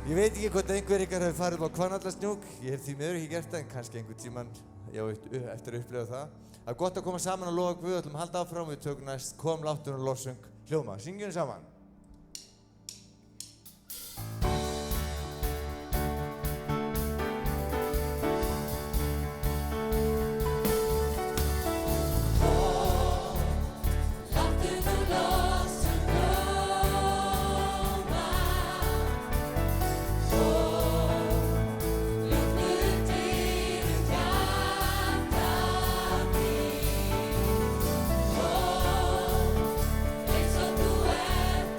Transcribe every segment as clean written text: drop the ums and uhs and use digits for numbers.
Ég veit ekki hvort einhver ykkar hefur farið upp á Hvannhallasnjúk. Ég hef því miður ekki gert það, en kannski einhvern tímann ég á eftir að upplifa það. Það er gott að koma saman og lofa Guð, ætlum að halda áfram, við tökum næst Kom láttu og lofsöng hljóma. Syngjum saman. Eins og þú ert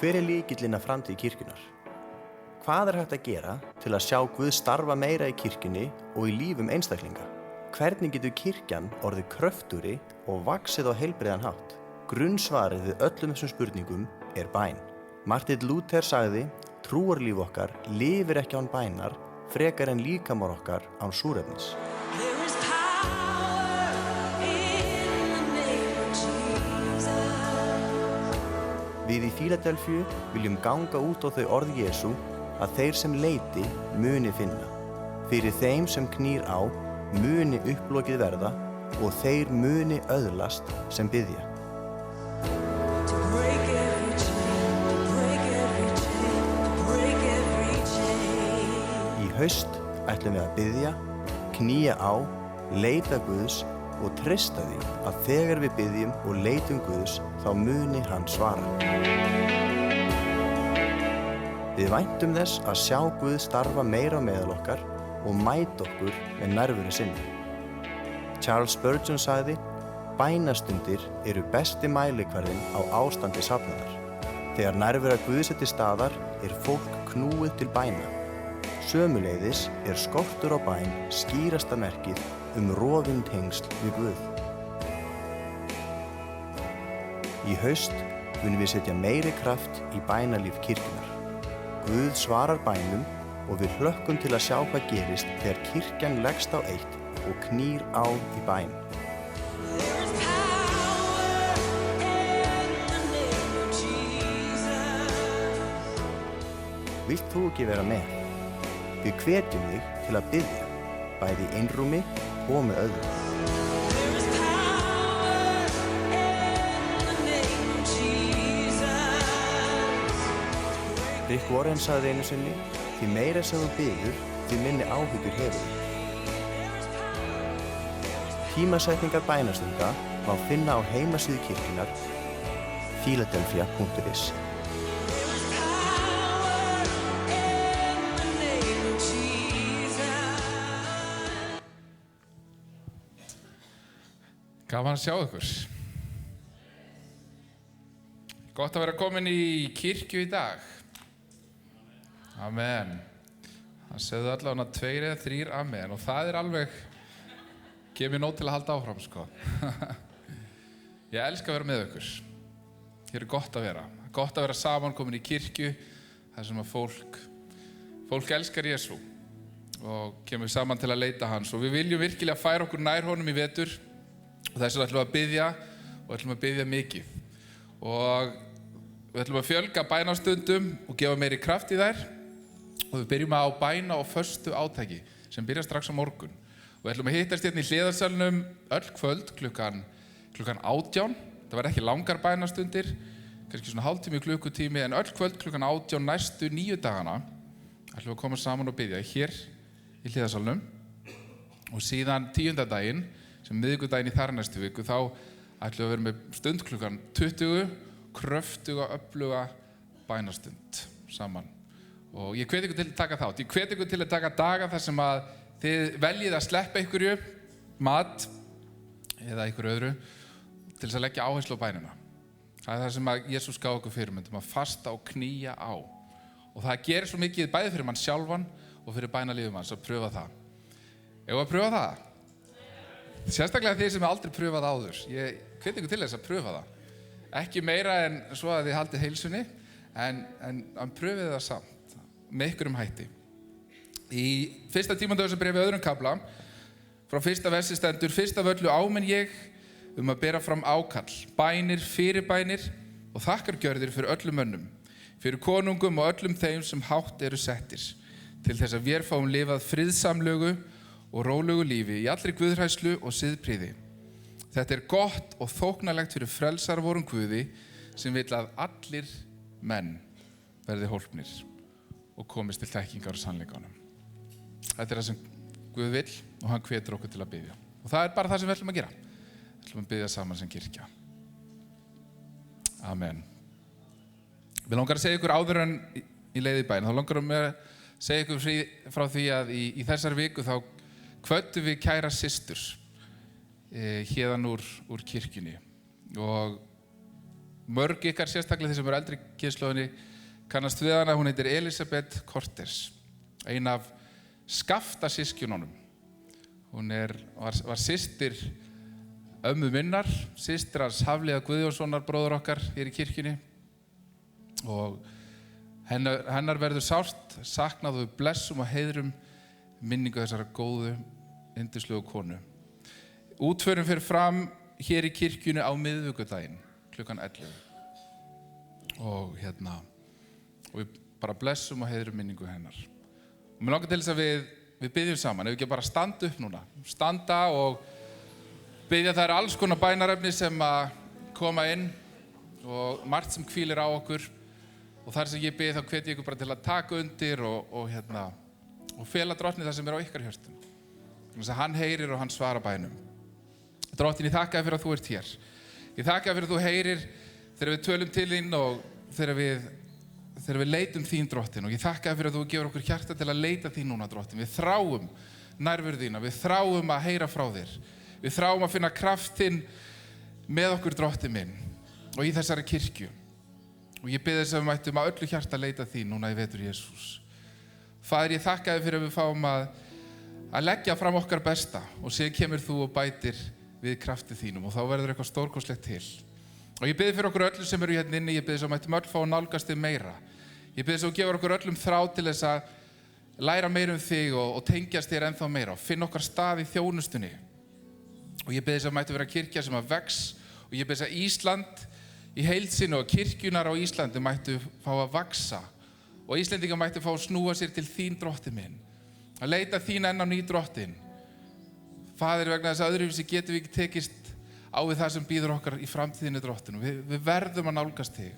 Hver lykillinn að framtíð kirkjunnar? Hvað hægt að gera til að sjá Guð starfa meira í kirkjunni og í lífum einstaklinga? Hvernig getur kirkjan orðið kröftugri og vaxið á heilbrigðan hátt? Grunnsvarið við öllum þessum spurningum bæn. Martin Luther sagði: trúarlíf okkar lifir ekki án bænar frekar en líkamar okkar án súrefnis. Við í Fíladelfíu viljum ganga út á þau orð Jesú að þeir sem leiti muni finna. Fyrir þeim sem knýr á muni upplokið verða og þeir muni öðlast sem biðja. Í haust ætlum við að biðja, knýja á, leita Guðs og treysta því að þegar við biðjum og leitum Guðs þá muni hann svara. Við væntum þess að sjá Guð starfa meira á meðal okkar og mæta okkur með nærveru sinni. Charles Spurgeon sagði: bænastundir eru besti mælikvarðinn á ástandi safnaðar. Þegar nærvera Guðs til staðar fólk knúið til bæna. Sömuleiðis skortur á bæn skýrasta merkið rofin tengsl við Guð. Í haust munum við setja meiri kraft í bænalíf kirkjunnar. Guð svarar bænum og við hlökkum til að sjá hvað gerist þegar kirkjan leggst á eitt og knýr á í bæn. Vilt þú ekki vera með? Við hvetjum þig til að biðja, bæði í einrúmi og með öðrum. Rick Warren sagði einu sinni: því meira sem þú biður, því minni áhyggjur hefur. Tímasetningar bænastunda má finna á heimasíðu kirkjunnar philadelphia.is. Gaman að sjá ykkur. Gott að vera komin í kirkju í dag. Amen. Það segðu allavega 2 eða 3 amen og það alveg gefið nóg til að halda áfram, sko. Ég elska að vera með ykkur. Hér gott að vera. Gott að vera saman komin í kirkju þar sem að fólk elskar Jesú og kemur saman til að leita hans og við viljum virkilega færa okkur nær honum í vetur. Og þess vegna ætlum við að biðja og ætlum að biðja mikið. Og við ætlum að fjölga bænastundum og gefa meiri kraft í þær. Og við byrjum á bæna og föstu átaki sem byrjar strax á morgun. Og við ætlum að hittast hérna í hliðarsalnum öll kvöld klukkan 18. Það verður ekki langar bænastundir, kannski svona hálftími, klukkutími, en öll kvöld klukkan 18 næstu 9 dagana ætlum við að koma saman og biðja hér í hliðarsalnum. Og síðan 10. daginn, sem miðvikudaginn í þar næstu viku, þá ætlum við að vera með stund klukkan 20, kröftuga, öfluga bænastund saman. Og ég hvet ykkur til að taka þátt. Ég hvet ykkur til að taka daga þar sem að þið veljið að sleppa einhverju, mat eða einhverju öðru, til þess að leggja áherslu á bænina. Það það sem að Jesús gaf okkur fyrirmynd, að fasta og knýja á. Og það gerir svo mikið bæði fyrir mann sjálfan og fyrir bænalífum hans að pröfa það. Eigum við að pröfa það? Sérstaklega þeir sem aldrei pröfað áður. Ég hvet ykkur til þess að pröfa það. Ekki meira en svo að þið haldið heilsunni, en pröfið það samt, með ykkurum hætti. Í 1. Tímóteusarbréfi 2. kafla, frá 1. versi stendur: fyrst af öllu áminn ég að bera fram ákall, bænir, fyrirbænir og þakkargjörðir fyrir öllum mönnum, fyrir konungum og öllum þeim sem hátt eru settir, til þess að vér fáum lifað friðsamlegu og rólegu lífi í allri guðhræðslu og siðprýði. Þetta gott og þóknanlegt fyrir frelsara vorum Guði, sem vill að allir menn verði hólpnir og komist til þekkingar og sannleikanum. Þetta það sem Guð vill og hann hvetur okkur til að biðja. Og það bara það sem við ætlum að gera. Við ætlum að biðja saman sem kirkja. Amen. Við langar að segja ykkur áður en í leið í bæn. Þá langar að segja ykkur frá því að í þessar viku þá kvöddum við kæra systur héðan úr kirkjunni og mörg ykkar sérstaklega þeir sem eru eldri kynslóðinni kannast við hana. Hún heitir Elizabeth Cortez, ein af Skafta-systkinunum. Hún var systir ömmu minnar, systir hans Hafliða Guðjónssonar, bróður okkar hér í kirkjunni. Og hennar verður sárt saknað og við blessum og heiðrum minningu þessara góðu, yndislegu konu. Útförin fer fram hér í kirkjunni á miðvikudaginn, klukkan 11. Og við bara blessum og heiðrum minningu hennar. Og mér langar til þess að við biðjum saman, ef við ekki bara standa upp núna. Standa og biðja, það alls konar bænarefni sem að koma inn og margt sem hvílir á okkur. Og þar sem ég bið þá hvet ég ykkur bara til að taka undir og fela Drottni það sem á ykkar hjörtum. Þannig að hann heyrir og hann svarar bænum. Drottinn, ég þakka þér fyrir að þú ert hér. Ég þakka þér fyrir að þú heyrir þegar við tölum til þín og þegar við leitum þín, Drottinn. Og ég þakka þér fyrir að þú gefur okkur hjarta til að leita þín núna, Drottinn. Við þráum nærveru þína, við þráum að heyra frá þér. Við þráum að finna kraftinn með okkur, Drottinn minn, og í þessari kirkju. Og ég bið þess að við mættum að öllu hjarta leita þín núna í vetur, Jesús. Faðir, ég þakka þér fyrir að við fáum að leggja fram okkar besta og síðan kemur þú og bætir við krafti þínum og þá verður eitthvað stórkostlegt til. Og ég bið fyrir okkur öllum sem eru hérna inni, ég bið þess að mættum öll fá að nálgast þig meira. Ég bið þess að þú gefur okkur öllum þrá til þess að læra meira þig og tengjast þér ennþá meira og finna okkar stað í þjónustunni. Og ég bið þess að mættum vera kirkja sem að vex og ég bið þess að Ísland í heild sinni og kirkjunar á Íslandi mættu fá að vaxa og Íslendingar mættu fá að snúa sér til þín, Drottinn minn, að leita þín enn á ný, Drottinn. Faðir, vegna þess að öðruvísi getum við ekki tekist á við það sem býður okkar í framtíðinni, Drottinn. Við verðum að nálgast þig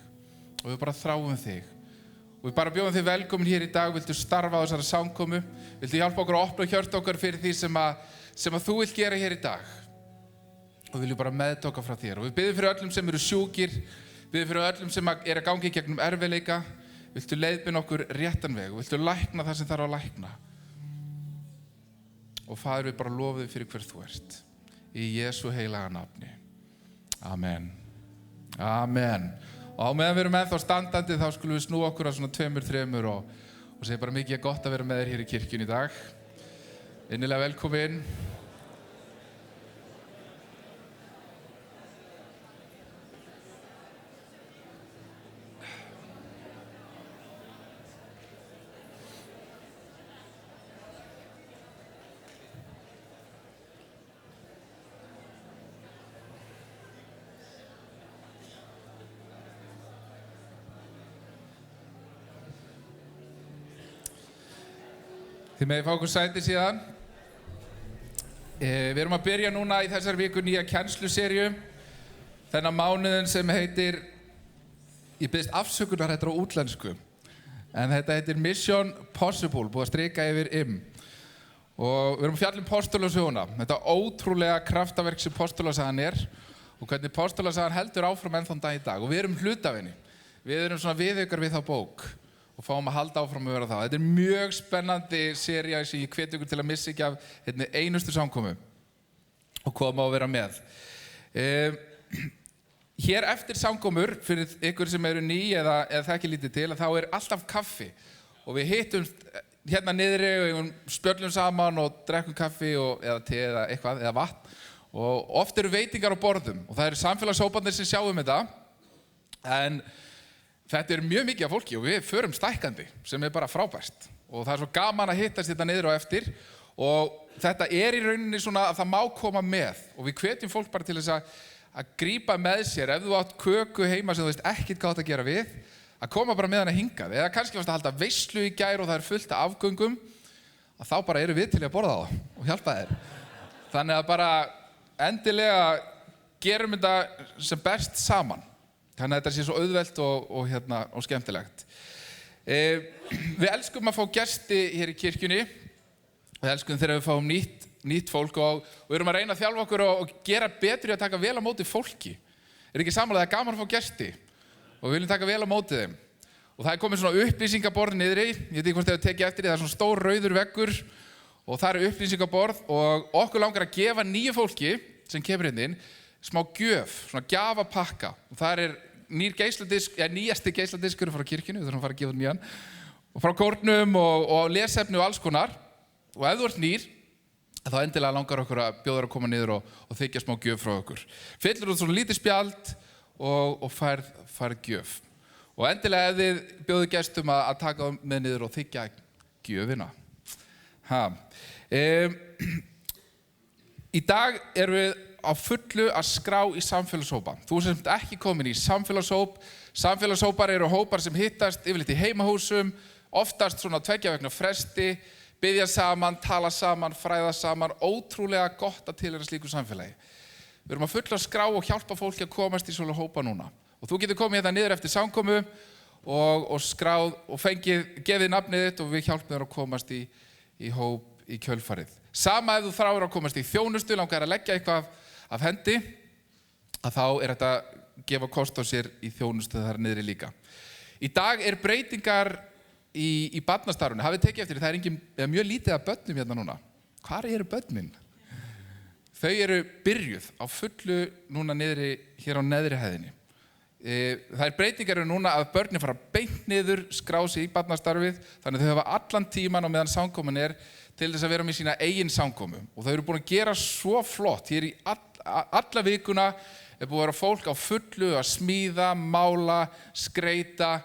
og við bara þráum þig og við bara bjóðum þig velkomin hér í dag. Viltu starfa á þessari samkomu? Viltu hjálpa okkur að opna hjörtu okkar fyrir því sem að þú vilt gera hér í dag? Og við viljum bara meðtóka frá þér. Og við biðjum fyrir öllum sem eru sjúkir, biðjum fyrir öllum sem eru að gangi gegnum erfiðleika. Viltu leiðbeina okkur réttan veg og viltu lækna það sem þarf að lækna. Og Faðir, við bara lofum þig fyrir hver þú ert. Í Jesú heilaga nafni. Amen. Amen. Og á meðan við erum ennþá standandi þá skulum við snúa okkur að svona 2-3 og segja bara mikið gott að vera með þér hér í kirkjunni í dag. Innilega velkomin. Þið megið fá okkur sæti síðan. Við erum að byrja núna í þessar viku nýja kennsluserju. Þennan mánuðin sem heitir, ég biðst afsökunar þetta á útlensku, en þetta heitir Mission Possible, búið að strika yfir Og við erum að fjalla um postulasöguna. Þetta ótrúlega kraftaverk sem postulasagan og hvernig postulasagan heldur áfram enn þann dag í dag. Og við erum hluti af henni. Við erum svona viðaukar við þá bók. Og fáum að halda áfram að vera það. Þetta mjög spennandi sería sem ég hvet ykkur til að missa ekki af einustu samkomu og koma og vera með. Hér eftir samkomur, fyrir ykkur sem eru ný eða þekki lítið til, þá alltaf kaffi og við hittumst hérna niðri og spjöllum saman og drekkum kaffi eða te eða eitthvað, eða vatn og oft eru veitingar á borðum og það eru samfélagshóparnir sem sjáum þetta en þetta mjög mikið af fólki og við förum stækkandi sem bara frábært og það svo gaman að hittast þetta niður á eftir og þetta í rauninni svona að það má koma með og við hvetjum fólk bara til þess að grípa með sér ef þú átt köku heima sem þú veist ekkert hvað átt að gera við að koma bara með hana hingað eða kannski varst að halda veislu í gær og það fullt af afgöngum að þá bara erum við til að borða það og hjálpa þér. Þannig að bara endilega gerum þetta sem best saman. Þannig að þetta sé svo auðvelt og skemmtilegt. Við elskum að fá gesti hér í kirkjunni. Við elskum þegar við fáum nýtt fólk og við erum að reyna að þjálfa okkur og gera betur í að taka vel á móti fólki. Ekki samanlega, það gaman að fá gesti og við viljum taka vel á móti þeim. Og það komið svona upplýsingaborð niðri. Ég veit ekki hvort þið hefur tekið eftir því, það svona stór rauður veggur og það upplýsingaborð og okkur langar að gefa nýju fólki sem kemur inn smá gjöf, svona gjafapakka og það nýr geisladisk, nýjasti geisladiskur frá kirkjunni, við þurfum að fara að gefa nýjan, og frá kórnum og lesefni og alls konar. Og ef þú ert nýr, þá endilega langar okkur að bjóða þér að koma niður og þykja smá gjöf frá okkur. Fyllir út svona lítið spjald og færð gjöf. Og endilega ef þið bjóðu gestum að taka með niður og þykja gjöfina. Í dag erum við á fullu að skrá í samfélagshópa. Þú sem ekki komin í samfélagshóp. Samfélagshópar eru hópar sem hittast yfirleitt í heimahúsum, oftast svona 2 vikna fresti, biðja saman, tala saman, fræða saman, ótrúlega gott að tilheyra slíku samfélagi. Við erum að fulla að skrá og hjálpa fólki að komast í svona hópa núna. Og þú getur komið hérna niður eftir samkomu og skráð og gefið nafnið þitt og við hjálpum þér að komast í hóp í kjölfarið. Sama ef þú þráir að komast í þjónustu, langar að leggja eitthvað af hendi, að þá þetta að gefa kost á sér í þjónustu þar niðri líka. Í dag breytingar í barnastarfinu. Hafið tekið eftir, það mjög lítið af börnum hérna núna. Hvar eru börnin? Þau eru byrjuð á fullu núna niðri, hér á neðri hæðinni. Það breytingar eru núna að börnin fara beint niður, skrá sig í barnastarfið, þannig að þau hafa allan tíman á meðan samkoman til þess að vera með sína eigin samkomu. Og þau eru búin að gera svo flott. Hér í alla vikuna búið að vera fólk á fullu að smíða, mála, skreita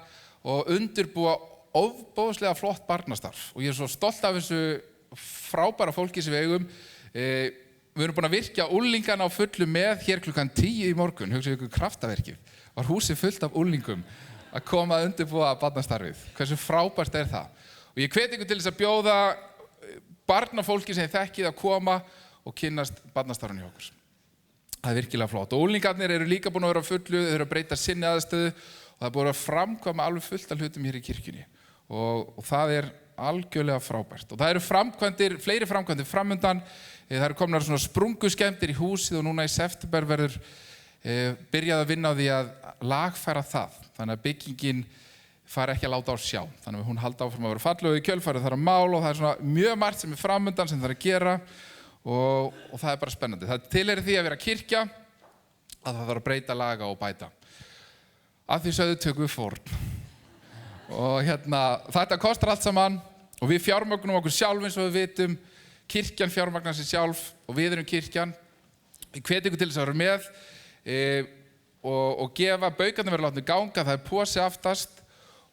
og undirbúa ofboðslega flott barnastarf. Og ég svo stolt af þessu frábæra fólki sem við eigum. Við erum búin að virkja úlingana á fullu með hér klukkan 10 í morgun. Hugsaðu ykkur kraftaverkið. Var húsið fullt af úlingum að koma að undirbúa barnastarfið. Hversu frábært það? Og ég hvet ykkur til þess að bjóða barnafólki sem þekkið að koma og kynnast barnastarfinu hjá okkur. Það virkilega flott. Og úlingarnir eru líka búin að vera á fullu, þau eru að breyta sinni aðstöðu og það er búin að framkvæma alveg fullt af hlutum hér í kirkjunni. Og það algjörlega frábært. Og það eru fleiri framkvæmdir framundan. Það eru komnar svona sprunguskemmtir í húsið og núna í september verður byrjað að vinna á því að lagfæra það. Þannig að byggingin fari ekki að láta á sjá. Þannig að hún haldi áfram að vera falleg í kjölfarið, það að mála og það svona mjög margt sem framundan sem það að gera og það bara spennandi. Það tilheyrir því að vera kirkja að það þarf að breyta, laga og bæta. Að því sögðu tökum við fórn. Og þetta kostar allt saman og við fjármögnum okkur sjálf eins og við vitum. Kirkjan fjármagnar sig sjálf og við erum kirkjan. Ég hvet ykkur til þess að vera með og gefa, baukarnir verða látnir ganga, það posi aftast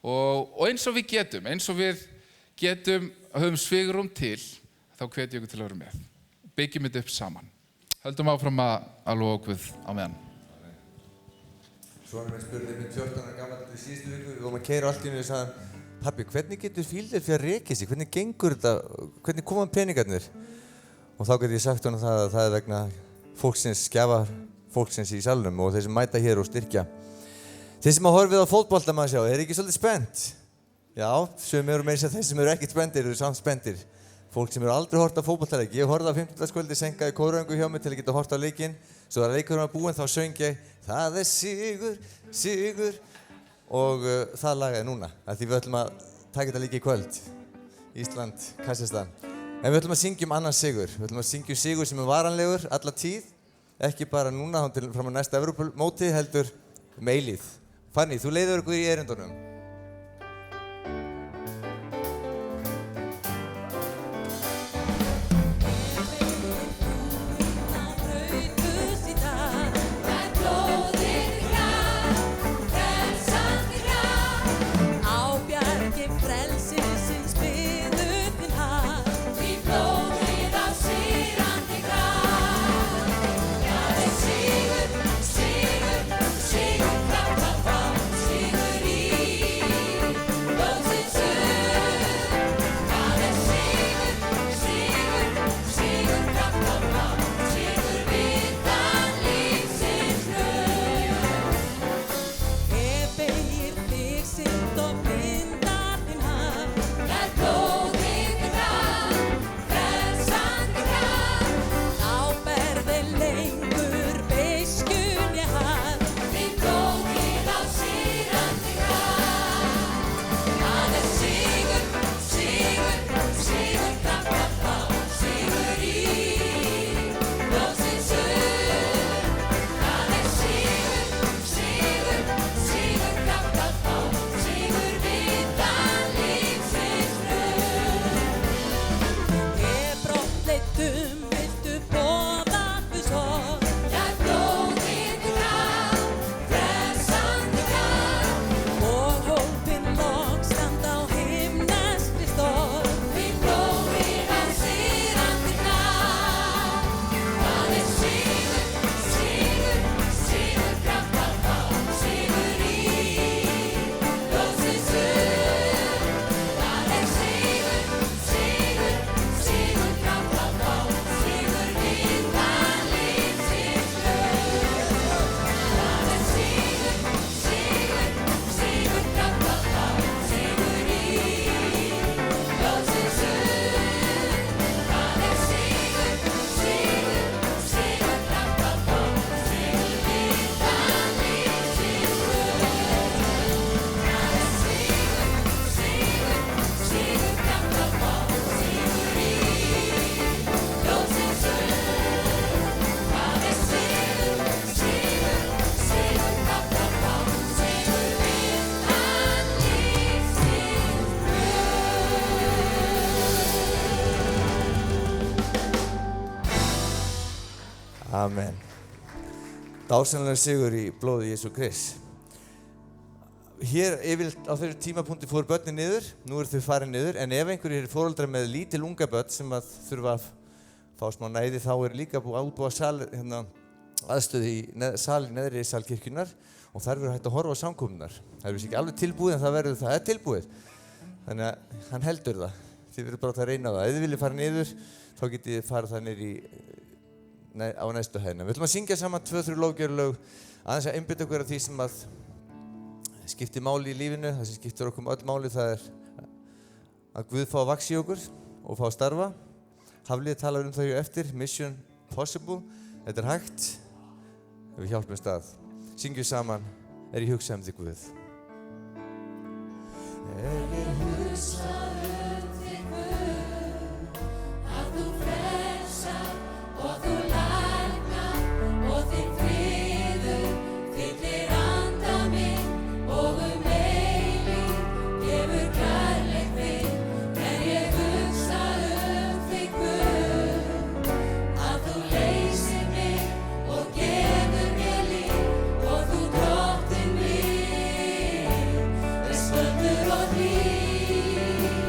og eins og við getum höfum svigrúm til, þá hvet ég ykkur til að vera með. Byggjum þetta upp saman. Höldum áfram að lofa Guð á meðan. Sonur minn spurði mig 14 ára gamall í síðustu viku, við vorum að keyra allt í einu og sagði Pabbi, hvernig getur fíldir fyrir að reka sig? Hvernig gengur þetta? Hvernig koma peningarnir? Og þá get ég sagt honum það að það vegna fólksins, gjafar fólksins í salnum og þeir sem mæta hér og styrkja. Þeir sem að horfið á fótbolta maður sjá, ekki svolítið spennt? Já, sumir eru meira að þeir sem eru ekkert spenntir eru samt spenntir. Fólk sem eru aldrei hort á fótboltaleik. Ég horfði á 15. senkaði kóröngu hjá mig til að geta hort á leikinn. Svo þegar leikurinn var búinn þá söng ég Það sigur, sigur og það lagaði núna. Því við ætlum að taka þetta líka í kvöld. Ísland, Kazakstan. En við ætlum að syngja annan sigur. Við ætlum að syngja sigur sem varanlegur alla tíð. Ekki bara núna fram á næsta Evrópumóti heldur eilífð. Fanny, þú leiðir okkur í erindunum. Amen. Dásamlega sigur í blóði Jesú Krists. Hér yfirleitt á þessu tímapunkti fóru börnin niður, nú eru þau farin niður, en ef einhverjir eru foreldrar með lítil unga börn sem að þurfa að fá smá næði, þá er líka búið að útbúa aðstöðu í sal í neðri sal kirkjunnar og þar verður hægt að horfa á samkomunar. Það er ekki alveg tilbúið en það er tilbúið. Þannig að hann heldur það. Þið verður bara að reyna það. Ef þið viljið fara niður, þá getið þið farið það niður á næstu hæðina. Við ætlum að syngja saman 2-3 lofgjörulög, aðeins að einbeita okkur af því sem að skiptir máli í lífinu, það sem skiptir okkur öll máli, það er að Guð fá að vaxa í okkur og fá að starfa. Hafliði talar um það hér eftir, Mission Possible. Þetta er hægt, ef við hjálpumst að. Syngjum saman, er ég hugsað þig Guð. Er ég hugsað þig Guð, að þú frelsar og þú læknar og þinn friður fyllir anda minn og eilífð gefur kærleik þinn. Er ég hugsað þig Guð, að þú leysir mig og gefur mér líf og þú drottinn minn, sköldur og hlýr.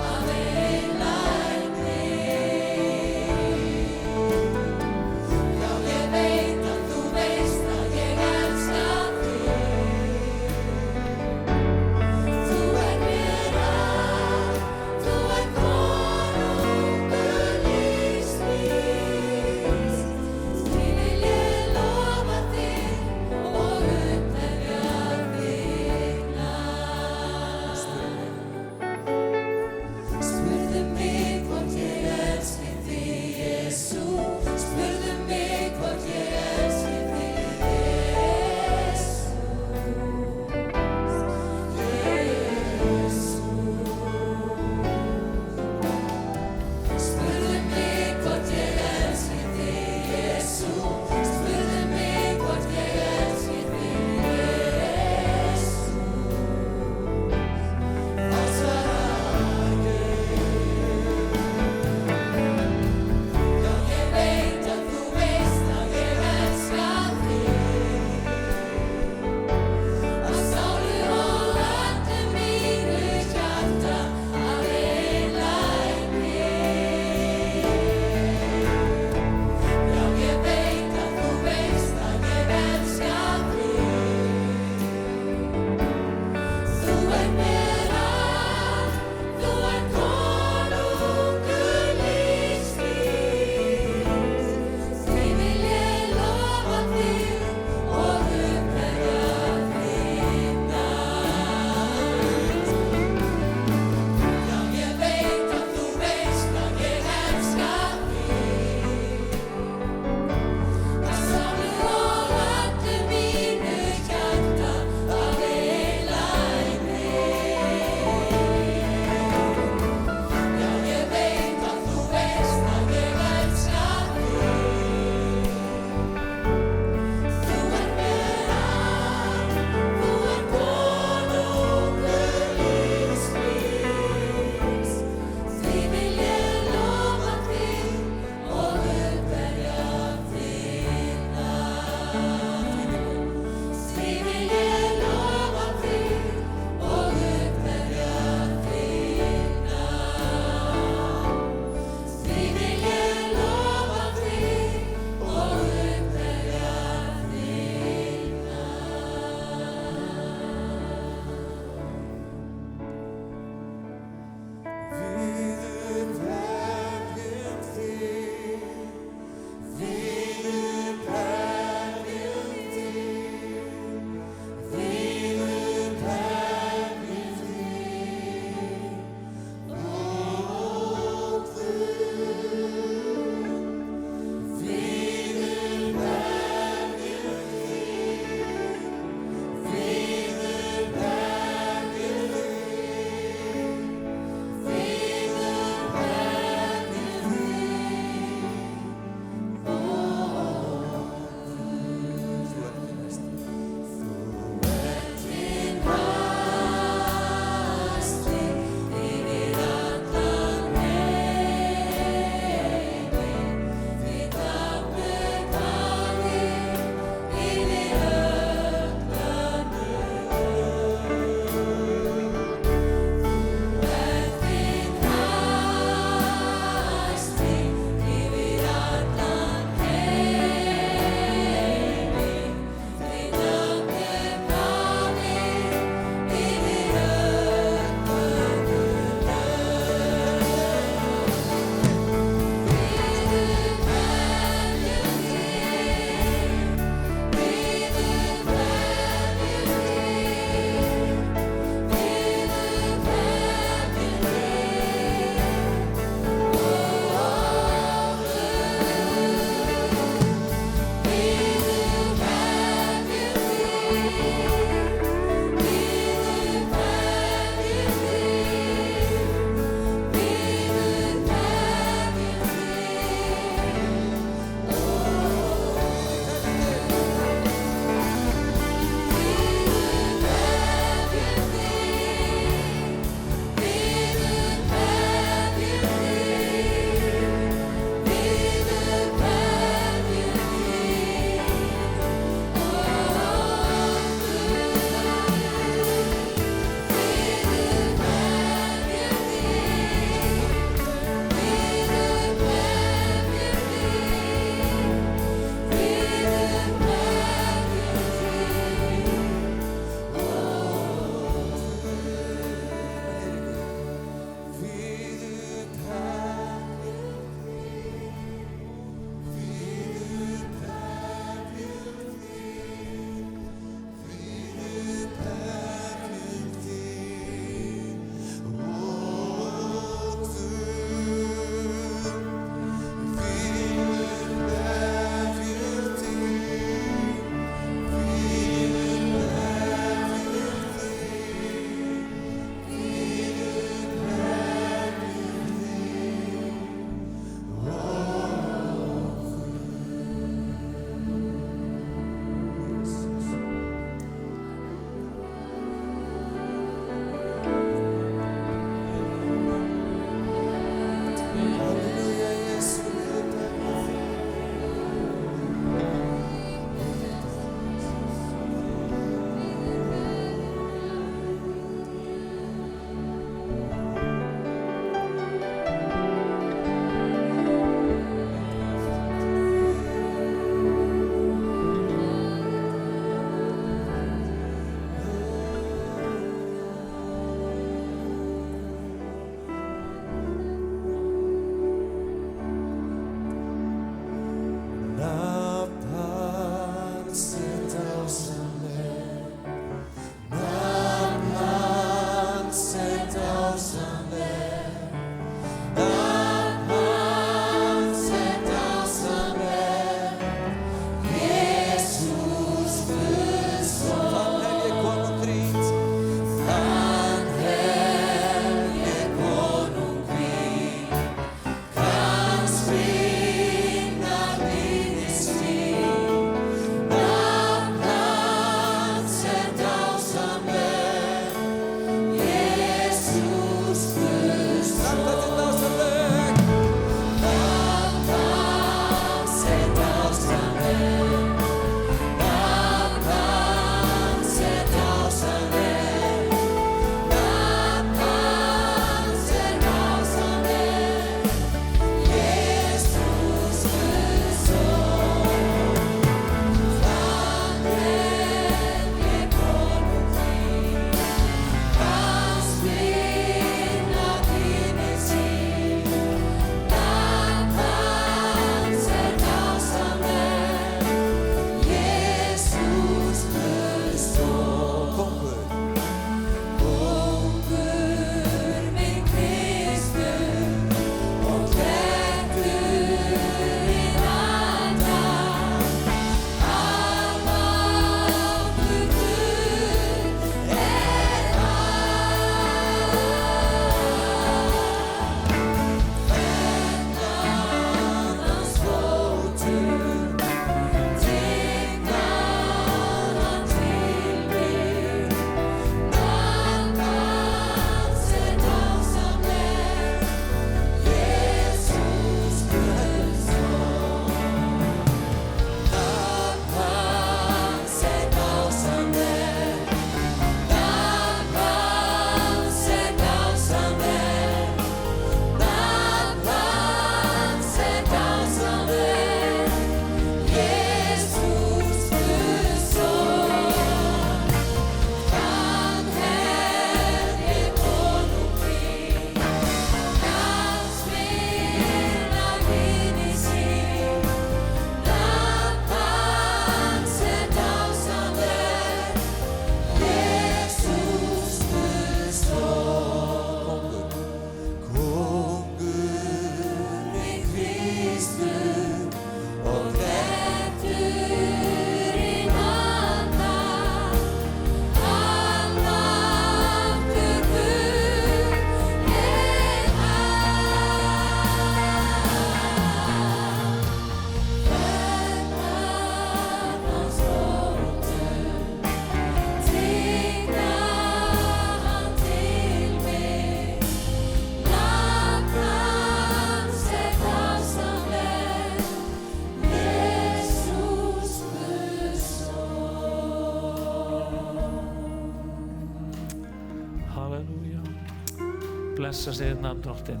Blessa sé þitt nafn, Drottinn.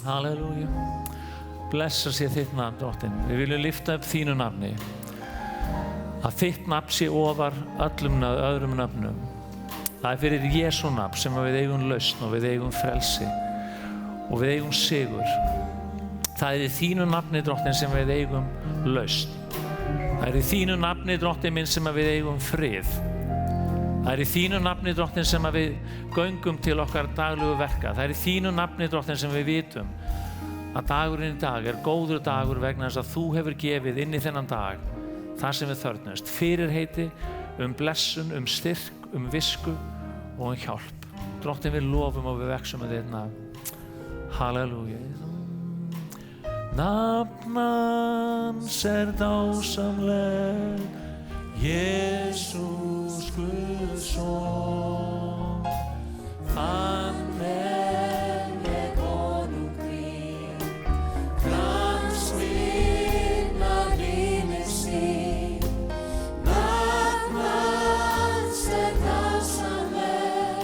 Halleluja. Blessa sé þitt nafn, Drottinn. Við viljum lyfta upp þínu nafni. Að þitt nafn sé ofar öllum öðrum nafnum. Það er fyrir Jesú nafn sem við eigum lausn og við eigum frelsi og við eigum sigur. Það er í þínu nafni, Drottinn, sem við eigum lausn. Það er í þínu nafni, Drottinn minn, sem við eigum frið. Það er í þínu nafni, Drottinn, sem við göngum til okkar daglegu verka. Það er í þínu nafni, Drottinn, sem við vitum að dagurinn í dag er góður dagur vegna þess að þú hefur gefið inn í þennan dag það sem við þörfnumst. Fyrirheiti, blessun, styrk, visku og hjálp. Drottinn, við lofum og við vexum með þitt nafn. Halleluja. Nafn hans dásamleg, Jesús Guðs son. Hann með konungrík, krans vinna lífið sín. Nafn hans dásamleg,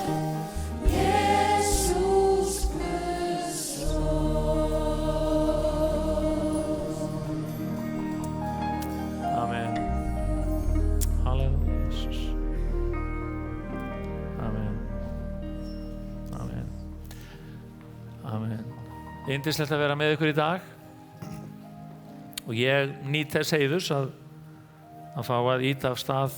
Jesús Guðs son. Amen. Halleluja, Jesus. Amen. Amen. Amen. Yndislegt að vera með ykkur í dag og ég nýt þess heiðurs að fá að ýta af stað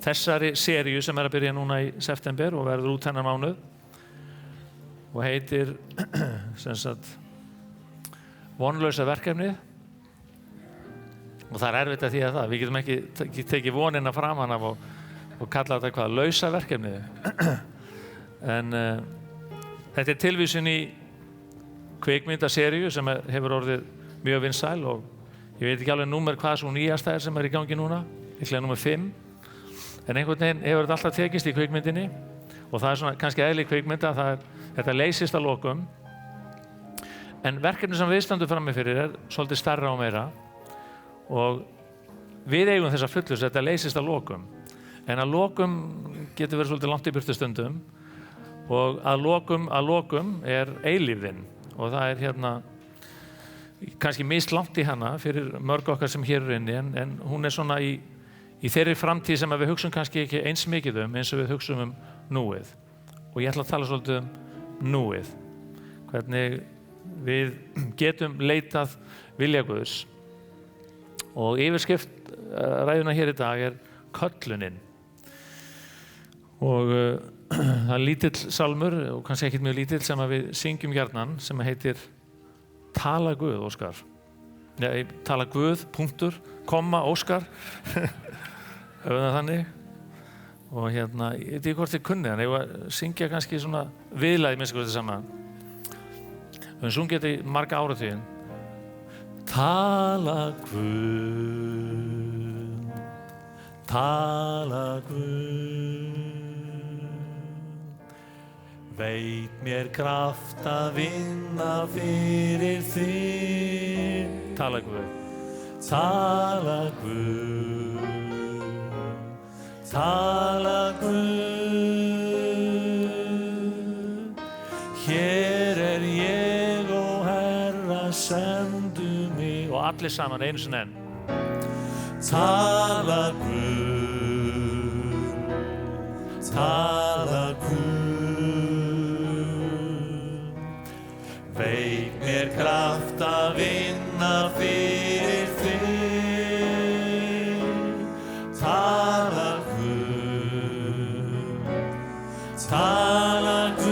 þessari seríu sem er að byrja núna í september og verður út þennan mánuð og heitir sem sagt vonlausa verkefnið. Og það er erfitt að því að það. Við getum ekki tekið vonina framan af og kalla þetta hvað, lausa verkefnið. En þetta er tilvísun í kvikmyndaseríu sem hefur orðið mjög vinsæl og ég veit ekki alveg númer hvað svo nýjasta er sem er í gangi núna, líklega númer 5. En einhvern veginn hefur þetta alltaf tekist í kvikmyndinni og það er svona kannski eðli kvikmynda að þetta leysist að lokum. En verkefni sem við stöndum frammi fyrir er svolítið stærra og meira. Og við eigum þessa fullus, þetta leysist að lokum. En að lokum getur verið svolítið langt í burtu stundum og að lokum er eilífðin og það er kannski misst langt í hana fyrir mörg okkar sem hér eru inni en hún er svona í þeirri framtíð sem við hugsum kannski ekki eins mikið eins og við hugsum núið. Og ég ætla að tala svolítið núið. Hvernig við getum leitað vilja Guðs. Og yfirskrift ræðuna hér í dag er köllunin. Og það er lítill salmur, og kannski ekkert mjög lítill, sem við syngjum gjarnan, sem heitir Tala Guð, Óskar. Nei, Tala Guð, punktur, komma, Óskar. Öfna þannig. Og ég veit ekki hvort þið kunni, en ég var að syngja kannski svona viðlagið minnst hvort þið saman. Við sungið þetta í marga áratugin. Tala Guð, tala Guð, veit mér kraft að vinna fyrir þig. Tala Guð, tala Guð, tala Guð. Hér er ég og Herra sendu mig. Og allir saman einu sinni enn. Tala Guð, tala Guð, veit mér kraft að vinna fyrir þig. Tala Guð, tala Guð.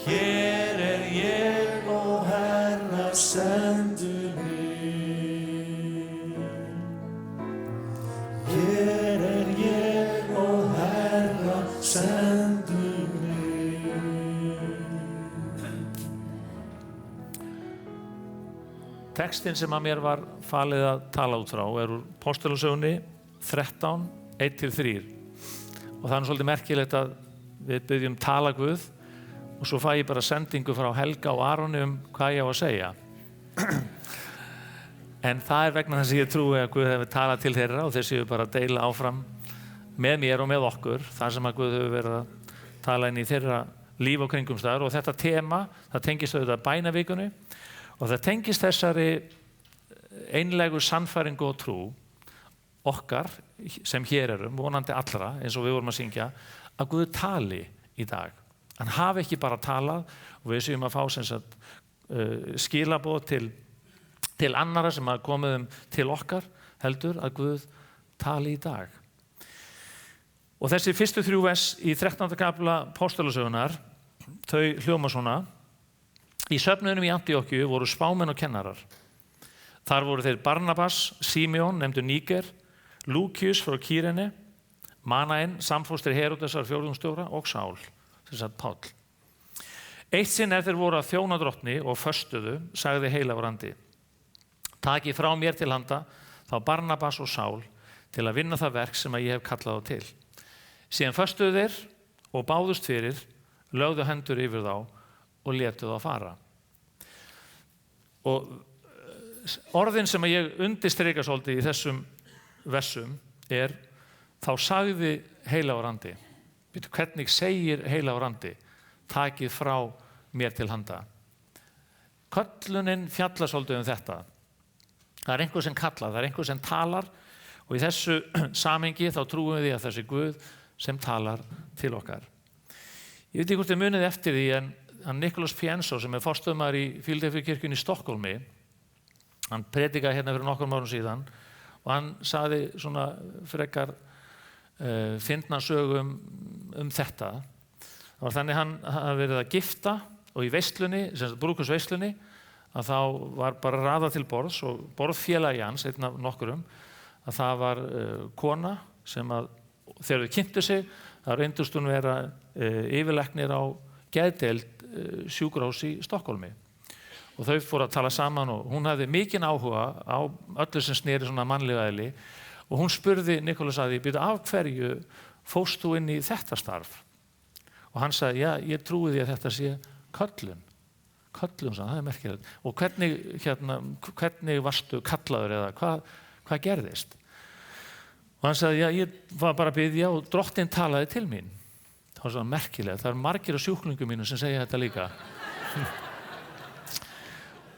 Hér er ég og Herra sendu mig. Hér er ég og Herra sendu mig. Textinn sem að mér var falið að tala út frá er úr Postulasögunni 13, 1-3. Og það er svolítið merkilegt að við byggjum tala Guð og svo fæ ég bara sendingu frá Helga og Aroni hvað ég á að segja. En það er vegna þess að ég trúi að Guð hefur talað til þeirra og þeir séu bara að deila áfram með mér og með okkur, þar sem að Guð hefur verið að tala inn í þeirra líf og kringumstæður og þetta tema, það tengist auðvitað bænavikunni og það tengist þessari einlægu sannfæringu og trú okkar sem hér erum, vonandi allra, eins og við vorum að syngja, að Guð tali í dag. Hann hafi ekki bara talað og við séum að fá sem sagt, skilaboð til annara sem að komuðum til okkar, heldur að Guð tali í dag. Og þessi fyrstu 3 vers í 13. kafla Póstulasögunnar, þau hljóma svona: Í söfnuðinum í Antíókíu voru spámenn og kennarar. Þar voru þeir Barnabas, Símeon, nefndur Níger, Lúkius frá Kýrene, Manaen, samfóstri Heródesar fjórðungsstjóra og Sál, sem sagt Páll. Eitt sinn þeir voru að þjóna drottni og föstuðu, sagði heilagur andi: Takið frá mér til handa þá Barnabas og Sál til að vinna það verk sem að ég hef kallað þá til. Síðan föstuðu þeir og báðust fyrir, lögðu hendur yfir þá og létu þá fara. Og orðin sem að ég undirstrika svolítið í þessum versum þá sagði heilagur andi. Hvernig segir heilagur andi? Takið frá mér til handa. Köllunin fjallar svolítið þetta. Það einhver sem kallar, það einhver sem talar og í þessu samhengi þá trúum við því að þessi Guð sem talar til okkar. Ég veit ekki hvort þið munið eftir því en Nicholas Pienso sem forstöðumaður í Fíladelfíukirkjunni í Stokkhólmi, hann predikaði hérna fyrir nokkrum árum síðan og hann sagði svona frekar fyndna sögu þetta. Það var þannig hann hafði verið að gifta og í veislunni, brúðkaupsveislunni, að þá var bara raðað til borðs og borðfélagi hans, einn af nokkurum, að það var kona sem að þegar þau kynntu sig, þá reyndust hún vera yfirlæknir á geðdeild sjúkrahúss í Stokkhólmi. Og þau fóru að tala saman og hún hafði mikinn áhuga á öllu sem sneri svona mannlega eðli og hún spurði Nicholas að því, af hverju fórst þú inn í þetta starf? Og hann sagði, já, ég trúi því að þetta sé köllun. Köllun, það er merkilegt. Og hvernig varstu kallaður eða hvað gerðist? Og hann sagði, já, ég var bara að biðja og drottinn talaði til mín. Það var svona merkilegt. Það er margir af sjúklingum mínum sem segja þetta líka.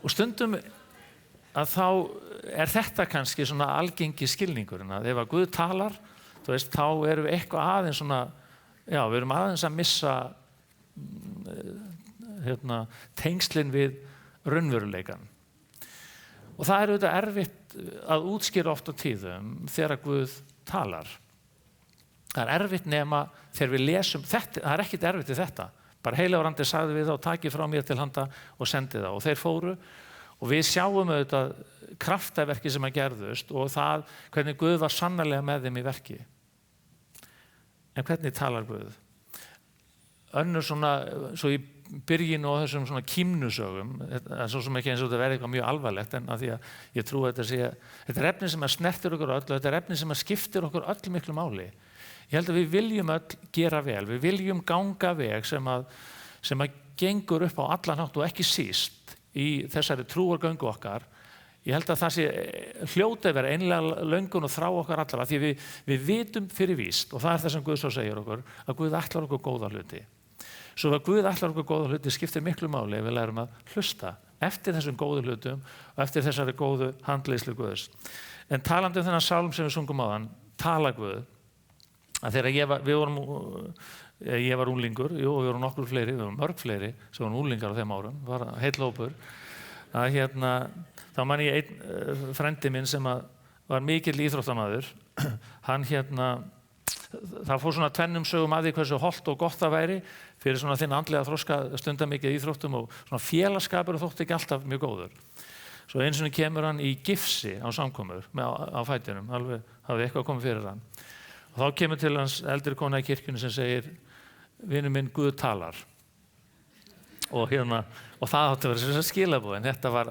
Og stundum að þá þetta kannski svona algengi skilningurinn að ef að Guð talar, þú veist, þá erum við eitthvað aðeins svona, já, við erum aðeins að missa tengslin við raunveruleikann. Og það er auðvitað erfitt að útskýra oft á tíðum þegar Guð talar. Það er erfitt nema þegar við lesum þetta, það er ekkert erfitt í þetta. Bara heilagur andi sagði við þá, takið frá mér til handa og sendi það. Og þeir fóru og við sjáum auðvitað kraftaverki sem að gerðust og það hvernig Guð var sannarlega með þeim í verki. En hvernig talar Guð? Önnur svona, svo í byrginu og þessum svona kímnusögum, svo sem ekki eins og þetta verði eitthvað mjög alvarlegt en að því að ég trúi að þetta er efni sem að snertir okkur öll og þetta er efni sem að skiptir okkur öll miklu máli. Ég held að við viljum öll gera vel, við viljum ganga veg sem að gengur upp á allan hátt og ekki síst í þessari trúargöngu okkar. Ég held að það sé hljóti að vera einlega löngun og þrá okkar allra því við vitum fyrir víst og það er það sem Guð svo segir okkur, að Guð ætlar okkur góða hluti. Svo að Guð ætlar okkur góða hluti skiptir miklu máli ef við lærum að hlusta eftir þessum góðu hlutum og eftir þessari góðu handleiðslu Guðs. En talandi þennan sálm sem við sungum áðan, tala Guð, að þegar ég var unglingur, við vorum nokkur fleiri, við vorum mörg fleiri sem voru unglingar á þeim árum, var heill hópur, að þá man ég einn frendi minn sem var mikill íþróttamaður, hann það fór svona tvennum sögum að því hversu hollt og gott það væri fyrir svona þinn andlega þroska stundar mikið íþróttum og svona félagskapur þótti ekki alltaf mjög góður. Svo einu sinni kemur hann í gifsi á samkomur á fætinum, alveg hafði eitthvað komið fyrir hann. Og þá kemur til hans eldri kona í kirkjunni sem segir, vinur minn, Guð talar. Og það átti að vera skilabúð, en þetta var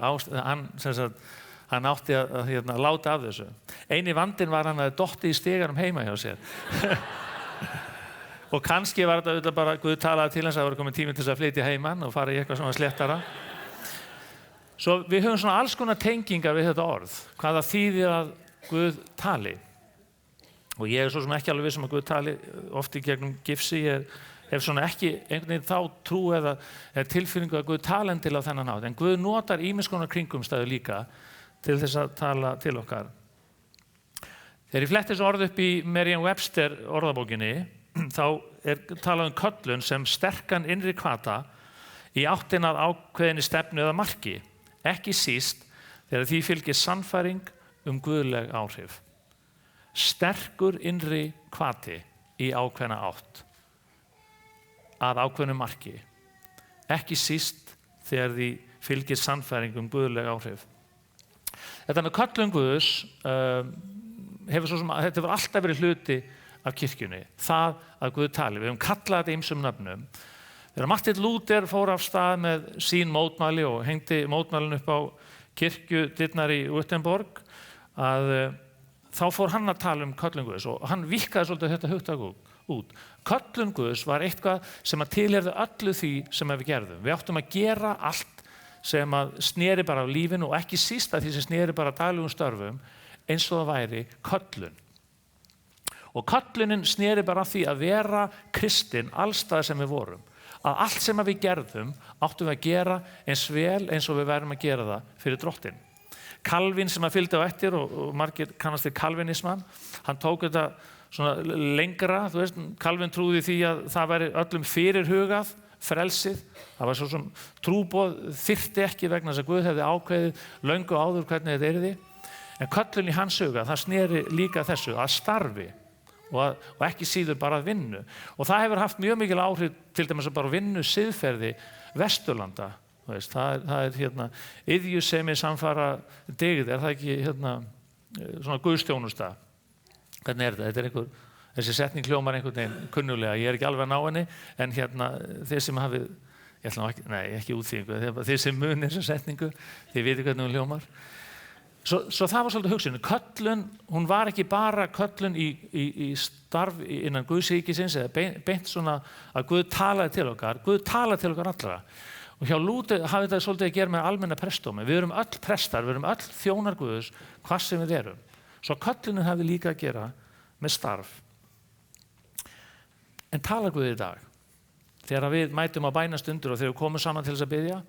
hann átti að láta af þessu. Eini vandinn var hann að dotti í stiganum heima hjá sér. Og kannski var þetta bara Guð talaði til hans að það var komið tími til þess að flytja heimann og fara í eitthvað svona sléttara. Svo við höfum svona alls konar tengingar við þetta orð. Hvaða þýðir að Guð tali. Og ég svo sem ekki alveg viss að Guð tali oft í gegnum gifsi. Ég hef svona ekki einhvern veginn þá trú eða tilfinningu að Guð tali til á þennan hátt. En Guð notar ýmiss konar kringumstæður líka til þess að tala til okkar. Þegar ég fletti þessu orð upp í Merriam-Webster orðabókinni, þá talað köllun sem sterkan innri hvata í áttina að ákveðinni stefnu eða marki, ekki síst þegar því fylgir sannfæring guðleg áhrif. Sterkur innri hvati í ákveðna átt að ákveðnu marki, ekki síst þegar því fylgir sannfæring guðleg áhrif. Þetta með köllun Guðs þetta hefur alltaf verið hluti af kirkjunni, það að Guð tali. Við höfum kallað þetta ýmsum nöfnum. Þegar Martin Luther fór af stað með sín mótmæli og hengdi mótmælin upp á kirkjudyrnar í Wittenborg, þá fór hann að tala köllun Guðs og hann víkkaði svolítið þetta hugtak út. Köllun Guðs var eitthvað sem að tilheyrði öllu því sem við gerðum. Við áttum að gera allt sem að sneri bara á lífinu og ekki síst að því sem sneri bara daglegum störfum eins og það væri köllun. Og köllunin sneri bara að því að vera kristinn allstaðar sem við vorum. Að allt sem við gerðum áttum við að gera eins vel eins og við værum að gera það fyrir Drottinn. Calvin sem að fylgdi á eftir og margir kannast við kalvinisman, hann tók þetta svona lengra, þú veist, Calvin trúði því að það væri öllum fyrirhugað, frelsið. Það var svo sem trúboð þyrfti ekki vegna þess að Guð hefði ákveðið löngu áður hvernig þetta yrði. En köllun í hans huga, það sneri líka þessu að starfi og ekki síður bara að vinnu. Og það hefur haft mjög mikil áhrif til dæmis að bara vinnu siðferði Vesturlanda. Það iðjusemi samfara dygð, það ekki svona guðstjónusta. Hvernig þetta? Þetta einhver, þessi setning hljómar einhvern veginn kunnulega, ég ekki alveg að ná henni, en þeir sem hafið, ekki útþýðingu, þeir sem munir þessa setningu, þið viti hvernig hún hljómar. Svo það var svolítið hugsun. Köllun, hún var ekki bara köllun í starf innan Guðsríkisins eða beint svona að Guð talaði til okkar. Guð talaði til okkar allra. Og hjá Lúther hafði þetta svolítið að gera með almenna prestdómi. Við erum öll prestar, við erum öll þjónar Guðs, hvað sem við erum. Svo köllunin hafði líka að gera með starf. En talar Guð í dag? Þegar við mætum á bænastundur og þegar við komum saman til þess að biðja,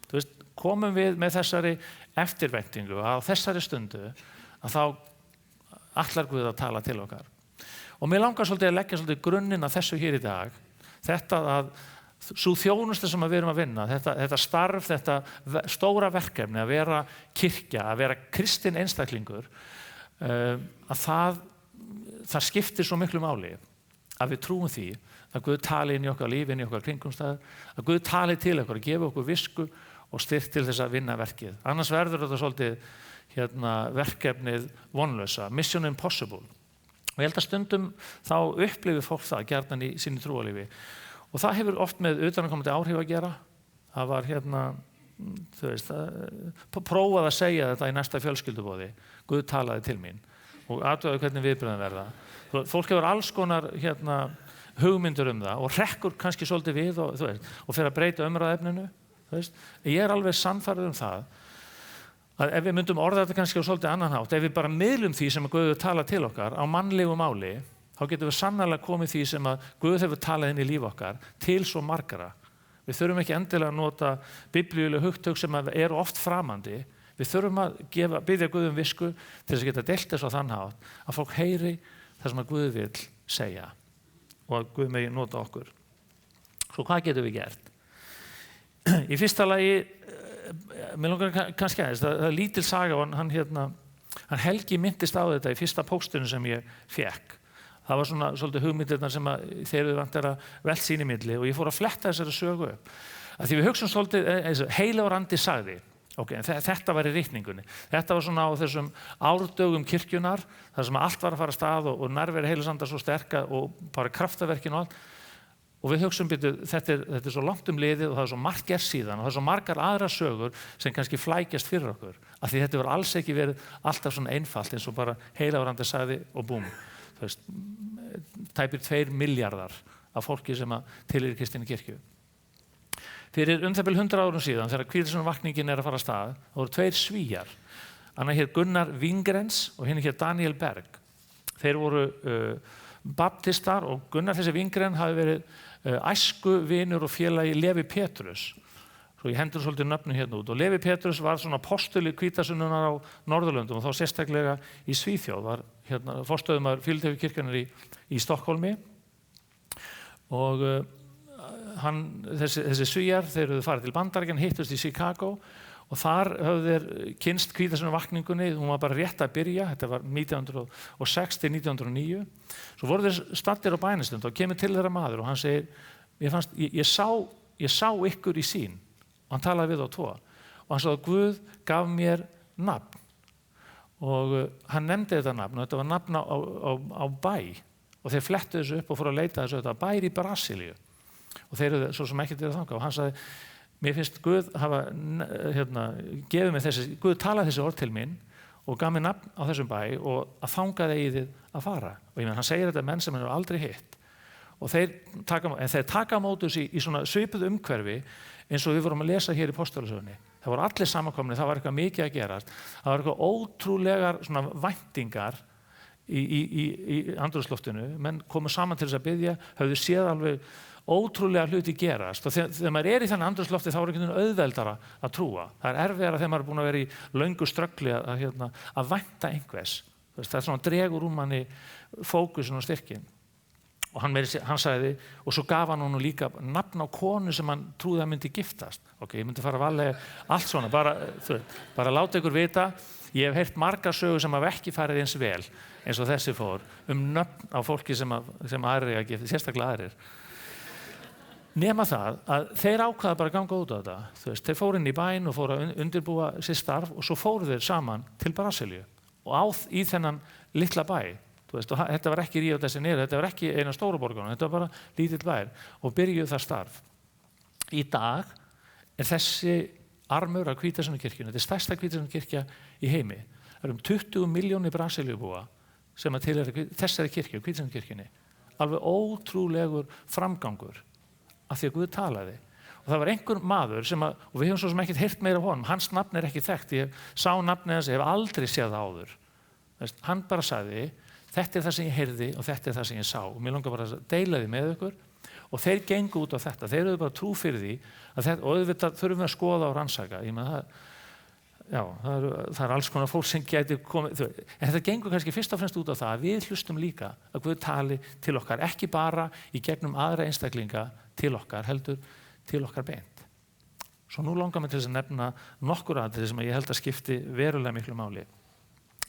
þú veist, komum við með þessari eftirvæntingu á þessari stundu að þá ætlar Guð að tala til okkar. Og mér langar svolítið að leggja svolítið grunninn að þessu hér í dag. Þetta að sú þjónusta sem við erum að vinna, þetta starf, þetta stóra verkefni að vera kirkja, að vera kristinn einstaklingur, að það skiptir svo miklu máli að við trúum því að Guð tali inn í okkar líf, inn í okkar kringumstæður, að Guð tali til okkur, að gefa okkur visku og styrk til þess að vinna verkið. Annars verður þetta svolítið verkefnið vonlausa, mission impossible. Og ég held að stundum þá upplifir fólk það gjarnan í sínu trúarlífi. Og það hefur oft með utanaðkomandi áhrif að gera. Það var prófað að segja þetta í næsta fjölskylduboði. Guð talaði til mín og athugaðu hvernig viðbrögðin verða. Fólk hefur alls konar hugmyndur það og hrekkur kannski svolítið við og fer að breyta umræðuefninu. Ég er alveg sannfærður það að ef við myndum orða þetta kannski á svolítið annan hátt, ef við bara miðlum því sem að Guð tala til okkar á mannlegu máli, þá getum við sannarlega komið því sem að Guð hefur talað inn í líf okkar til svo margara. Við þurfum ekki endilega að nota biblíuleg hugtök sem eru oft framandi. Við þurfum að biðja Guð visku til þess að geta deilt þess á þann hátt að fólk heyri það sem að Guð vill segja og að Guð megi nota okkur. Svo hvað getum við gert? Í fyrsta lagi, mér langar kannski aðeins, það er lítil saga og hann Helgi minntist á þetta í fyrsta póstinu sem ég fékk. Það var svona svolítið hugmyndirnar sem þeir eru vantar að velt sín í milli og ég fór að fletta þessari sögu upp. Að því við hugsum svolítið, heilagur andi sagði, þetta var í ritningunni. Þetta var svona á þessum árdögum kirkjunar, þar sem allt var að fara af stað og nærvera heilagsandar svo sterka og bara kraftaverkin og allt. Og við hugsum þetta er svo langt liðið og það er svo margt gerst síðan og það er svo margar aðra sögur sem kannski flækjast fyrir okkur. Af því þetta var alls ekki verið alltaf svona einfalt eins og bara heilagur andi sagði og búm. Tæpir 2 milljarðar af fólki sem tilheyrir kristinni kirkju. Fyrir það bil 100 árum síðan, þegar hvítasunarvakningin er að fara af stað, það voru 2 Svíar. Annar hér Gunnar Wingrens og hinn hér Daniel Berg. Þeir voru baptistar og Gunnar þessi Vingren hafi verið æsku vinur og félagi Levi Petrus. Svo ég hendur svolítið nöfnum hérna út. Og Levi Petrus var svona postuli hvítasunnunar á Norðurlöndum og þá sérstaklega í Svíþjóð. Var hérna forstöðumaður Fíladelfíukirkjunnar í Stokkólmi. Og þessi Svíar, þeir höfðu farið til Bandaríkjanna, hittust í Chicago og þar höfðu þeir kynnst hvítasunnuvarkningunni, hún var bara rétt að byrja, þetta var 1906 til 1909. Svo voru þeir staddir á bænastund og kemur til þeirra maður og hann segir, ég sá ykkur í sýn. Og hann talaði við á tvo og hann sagði að Guð gaf mér nafn og hann nefndi þetta nafn og þetta var nafn á bæ og þeir flettu þessu upp og fóru að leita þessu, þetta var bær í Brasilíu og þeir eru svo sem ekkert verið þangað og hann sagði, mér finnst Guð hafa gefið mér Guð talaði þessi orð til mín og gaf mér nafn á þessum bæ og að þangað eigið þið að fara og ég menn hann segir þetta menn sem hann hefur aldrei hitt og þeir taka á móti þessu í svona svipuð umhverfi eins og við vorum að lesa hér í Póstólasögunni. Það voru allir samankomnir, það var eitthvað mikið að gerast. Það var eitthvað ótrúlegar svona væntingar í andrúmsloftinu. Menn komu saman til þess að biðja, höfðu séð alveg ótrúlega hluti gerast. Og þegar maður í þannig andrúmslofti þá er einhvern veginn auðveldara að trúa. Það er erfiðara þegar maður er búin að vera í löngu ströggli að vænta einhvers. Það er svona dregur manni fókusin og styrkin. Og hann sagði, og svo gaf hann honum líka nafn á konu sem hann trúði að myndi giftast. Ok, ég myndi fara að valega allt svona, bara láta ykkur vita. Ég hef heyrt margar sögur sem hafa ekki farið eins vel, eins og þessi fór, nöfn á fólki sem aðrir að gifta, sérstaklega aðrir. Nema það að þeir ákvaða bara að ganga út á þetta. Þeir fóru inn í bæinn og fóru að undirbúa sitt starf og svo fóru þeir saman til Brasilíu og í þennan litla bæ. Og þetta var ekki Ríó de Janeiro, þetta var ekki eina stóru borgunum, þetta var bara lítill bær og byrjuðu það starf. Í dag er þessi armur af Hvítasunnunkirkjunni, þetta er stærsta Hvítasunnunkirkja í heimi. Það eru 20 milljónir Brasilíubúa sem að tilheyra þessari kirkju, Hvítasunnunkirkjunni. Alveg ótrúlegur framgangur af því að Guð talaði. Og það var einhver maður og við höfum svo sem ekkert heyrt meira af honum, hans nafn er ekki þekkt, ég sá nafnið hans, ég hef aldrei séð það áður. Hann bara sagði, þetta er það sem ég heyrði og þetta er það sem ég sá og mér langar bara að deila því með ykkur og þeir gengu út á þetta, þeir eru bara trú fyrir því og auðvitað þurfum við að skoða og rannsaka. Það er alls konar fólk sem gæti komið, en þetta gengur kannski fyrst og fremst út á það að við hlustum líka að Guð tali til okkar, ekki bara í gegnum aðra einstaklinga til okkar, heldur til okkar beint. Svo nú langar mér til þess að nefna nokkur atriði sem ég held að skipti verulega miklu máli.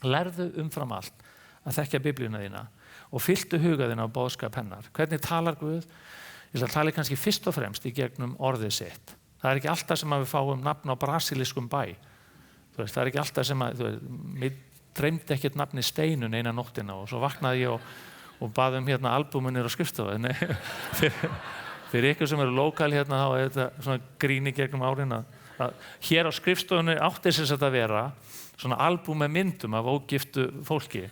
Lærðu umfram allt að þekkja Biblíuna þína og fylltu huga þína á boðskap hennar. Hvernig talar Guð? Ég ætla að tala kannski fyrst og fremst í gegnum orðið sitt. Það er ekki alltaf sem að við fáum nafn á brasilískum bæ. Það er ekki alltaf sem að, mér dreymdi ekkert nafni Steinun eina nóttina og svo vaknaði ég og bað albúmunir á skrifstofu. Fyrir ykkur sem eru lokal hérna þá er þetta svona grín í gegnum árin að hér á skrifstofunni átti þess að vera svona albúm með myndum af ógiftu fólki.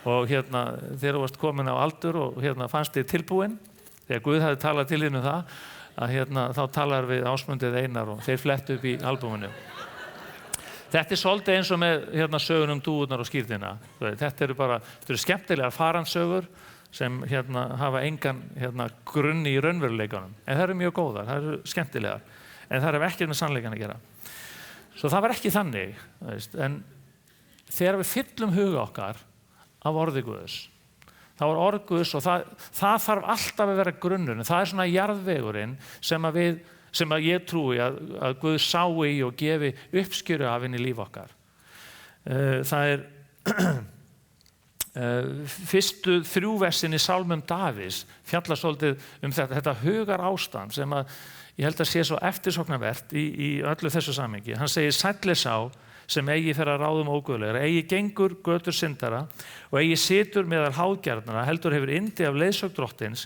Og þegar þú varst komin á aldur og fannst þið tilbúin, þegar Guð hafði talað til þín það, að þá talar við Ásmundið Einar og þeir flettu upp í albúminu. Þetta er svolítið eins og með sögun dúfurnar og skírnina. Þetta eru skemmtilegar farandsögur sem hafa engan grunn í raunveruleikanum. En það eru mjög góðar, það eru skemmtilegar. En það er ekki með sannleikann að gera. Svo það var ekki þannig. En þegar við fyllum huga okkar af orði Guðs, þá er orð Guðs og það þarf alltaf að vera grunnurinn. Það er svona jarðvegurinn sem að ég trúi að Guð sái í og gefi uppskjöru af inn í líf okkar. Það er fyrstu 3 versin í Sálmum Davíðs fjalla svolítið þetta hugar ástand sem að ég held að sé svo eftirsóknarvert í öllu þessu samhengi. Hann segir, sæll er sá sem eigi fer að ráðum óguðlegra, eigi gengur götur syndara og eigi situr meðal háðgjarnara, heldur hefur yndi af leiðsögn drottins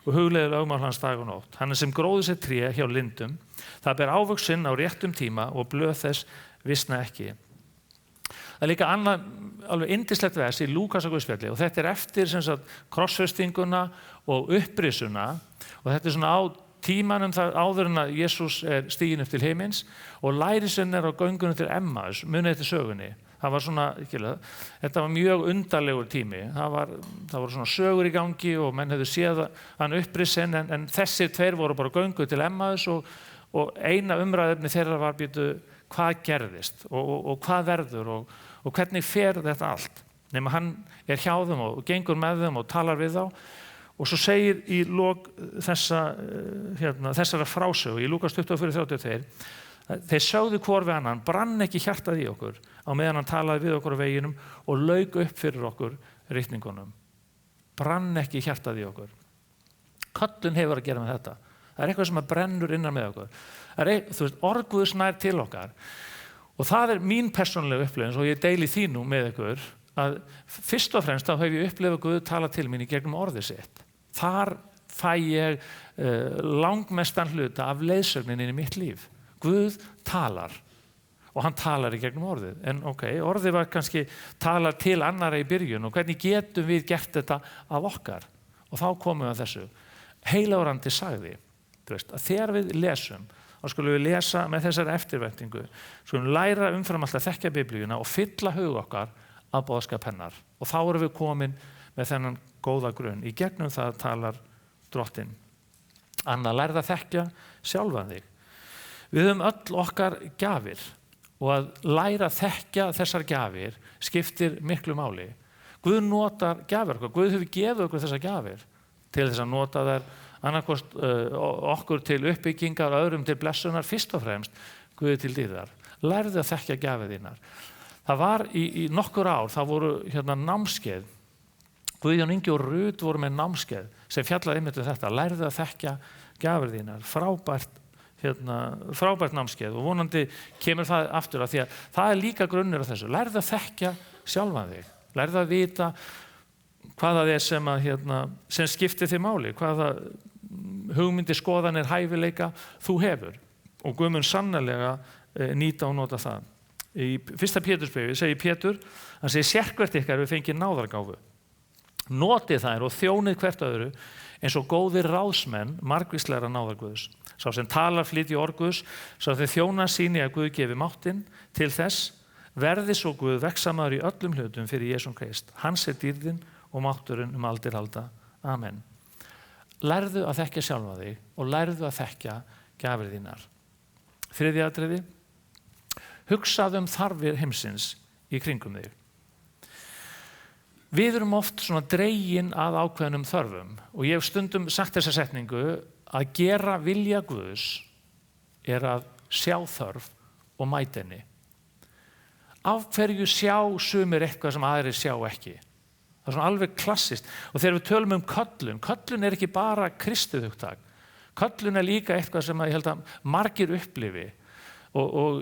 og hugleiðir lögmál hans dag og nótt. Hann er sem gróður sér tré hjá lindum, það ber ávöxt sinn á réttum tíma og blöð þess visna ekki. Það er líka annað alveg yndislegt vers í Lúkasarguðspjalli og þetta er eftir krossfestinguna og upprisuna og þetta er svona á tímanum þar áður en að Jesús er stiginn upp til himins og lærisveinar á göngunum til Emmaus, munið eftir sögunni. Það var svona, þetta var mjög undarlegur tími. Það voru svona sögur í gangi og menn hefðu séð hann upprisinn en þessir tveir voru bara göngu til Emmaus og eina umræðefni þeirra var hvað gerðist og hvað verður og hvernig fer þetta allt. Nema hann hjá þeim og gengur með þeim og talar við þá og svo segir í lok þessara frásögu í Lúkas 24:32 þeir sögðu hvor við annan, brann ekki hjartað í okkur á meðan hann talaði við okkur á veginum og lauk upp fyrir okkur ritningunum. Brann ekki hjartað í okkur. Köllun hefur að gera með þetta. Það eitthvað sem brennur innan með okkur. Orð Guðs nær til okkar og það mín persónulega upplifun og ég deili því nú með ykkur að fyrst og fremst þá hef ég upplifað Guð tala til mín í gegnum orðið sitt. Þar fæ ég langmestan hluta af leiðsögninni í mitt líf. Guð talar og hann talar í gegnum orðið. En orðið var kannski talað til annara í byrjun og hvernig getum við gert þetta af okkar? Og þá komum við að þessu. Heilagur Andi sagði, að þegar við lesum, þá skulum við lesa með þessari eftirvæntingu, skulum læra umfram allt að þekkja Biblíuna og fylla hug okkar af boðskap hennar. Og þá erum við komin með þennan góða grunn. Í gegnum það talar Drottinn. Annað, lærðu að þekkja sjálfan þig. Við höfum öll okkar gjafir og að læra að þekkja þessar gjafir skiptir miklu máli. Guð notar gjafir okkur. Guð hefur gefið okkur þessar gjafir til þess að nota þær annarkost okkur til uppbyggingar og öðrum til blessunar fyrst og fremst Guði til dýrðar. Lærðu að þekkja gjafir þínar. Það var í nokkur ár, það voru námskeið. Guðjón Ingi og Rut voru með námskeið sem fjallaði einmitt þetta. Lærðu að þekkja gjafir þínar. Frábært námskeið og vonandi kemur það aftur af því að það líka grunnur af þessu. Lærðu að þekkja sjálfan þig. Lærðu að vita hvað það sem skiptir þig máli, hvaða hugmyndir, skoðanir, hæfileika þú hefur og Guð mun sannarlega nýta og nota það. Í 1. Pétursbréfi segir Pétur, hann segir sérhvert ykkar við fengið náðargáfu. Notið þær og þjónið hvert öðru eins og góðir ráðsmenn margvíslegra náðar Guðs. Sá sem talar flytji orð Guðs, sá þeir þjóna síni að Guð gefi máttinn til þess, verði svo Guð vegsamaður í öllum hlutum fyrir Jesúm Krist. Hans dýrðin og mátturinn aldir alda. Amen. Lærðu að þekkja sjálfa þig og lærðu að þekkja gjafir þínar. 3. atriði. Hugsaðu þarfir heimsins í kringum þig. Við erum oft svona dregin að ákveðnum þörfum og ég hef stundum sagt þessa setningu að gera vilja Guðs að sjá þörf og mæta henni. Af hverju sjá sumir eitthvað sem aðrir sjá ekki? Það er svona alveg klassist. Og þegar við tölum köllun ekki bara kristið hugtak. Köllun líka eitthvað sem ég held að margir upplifi. Og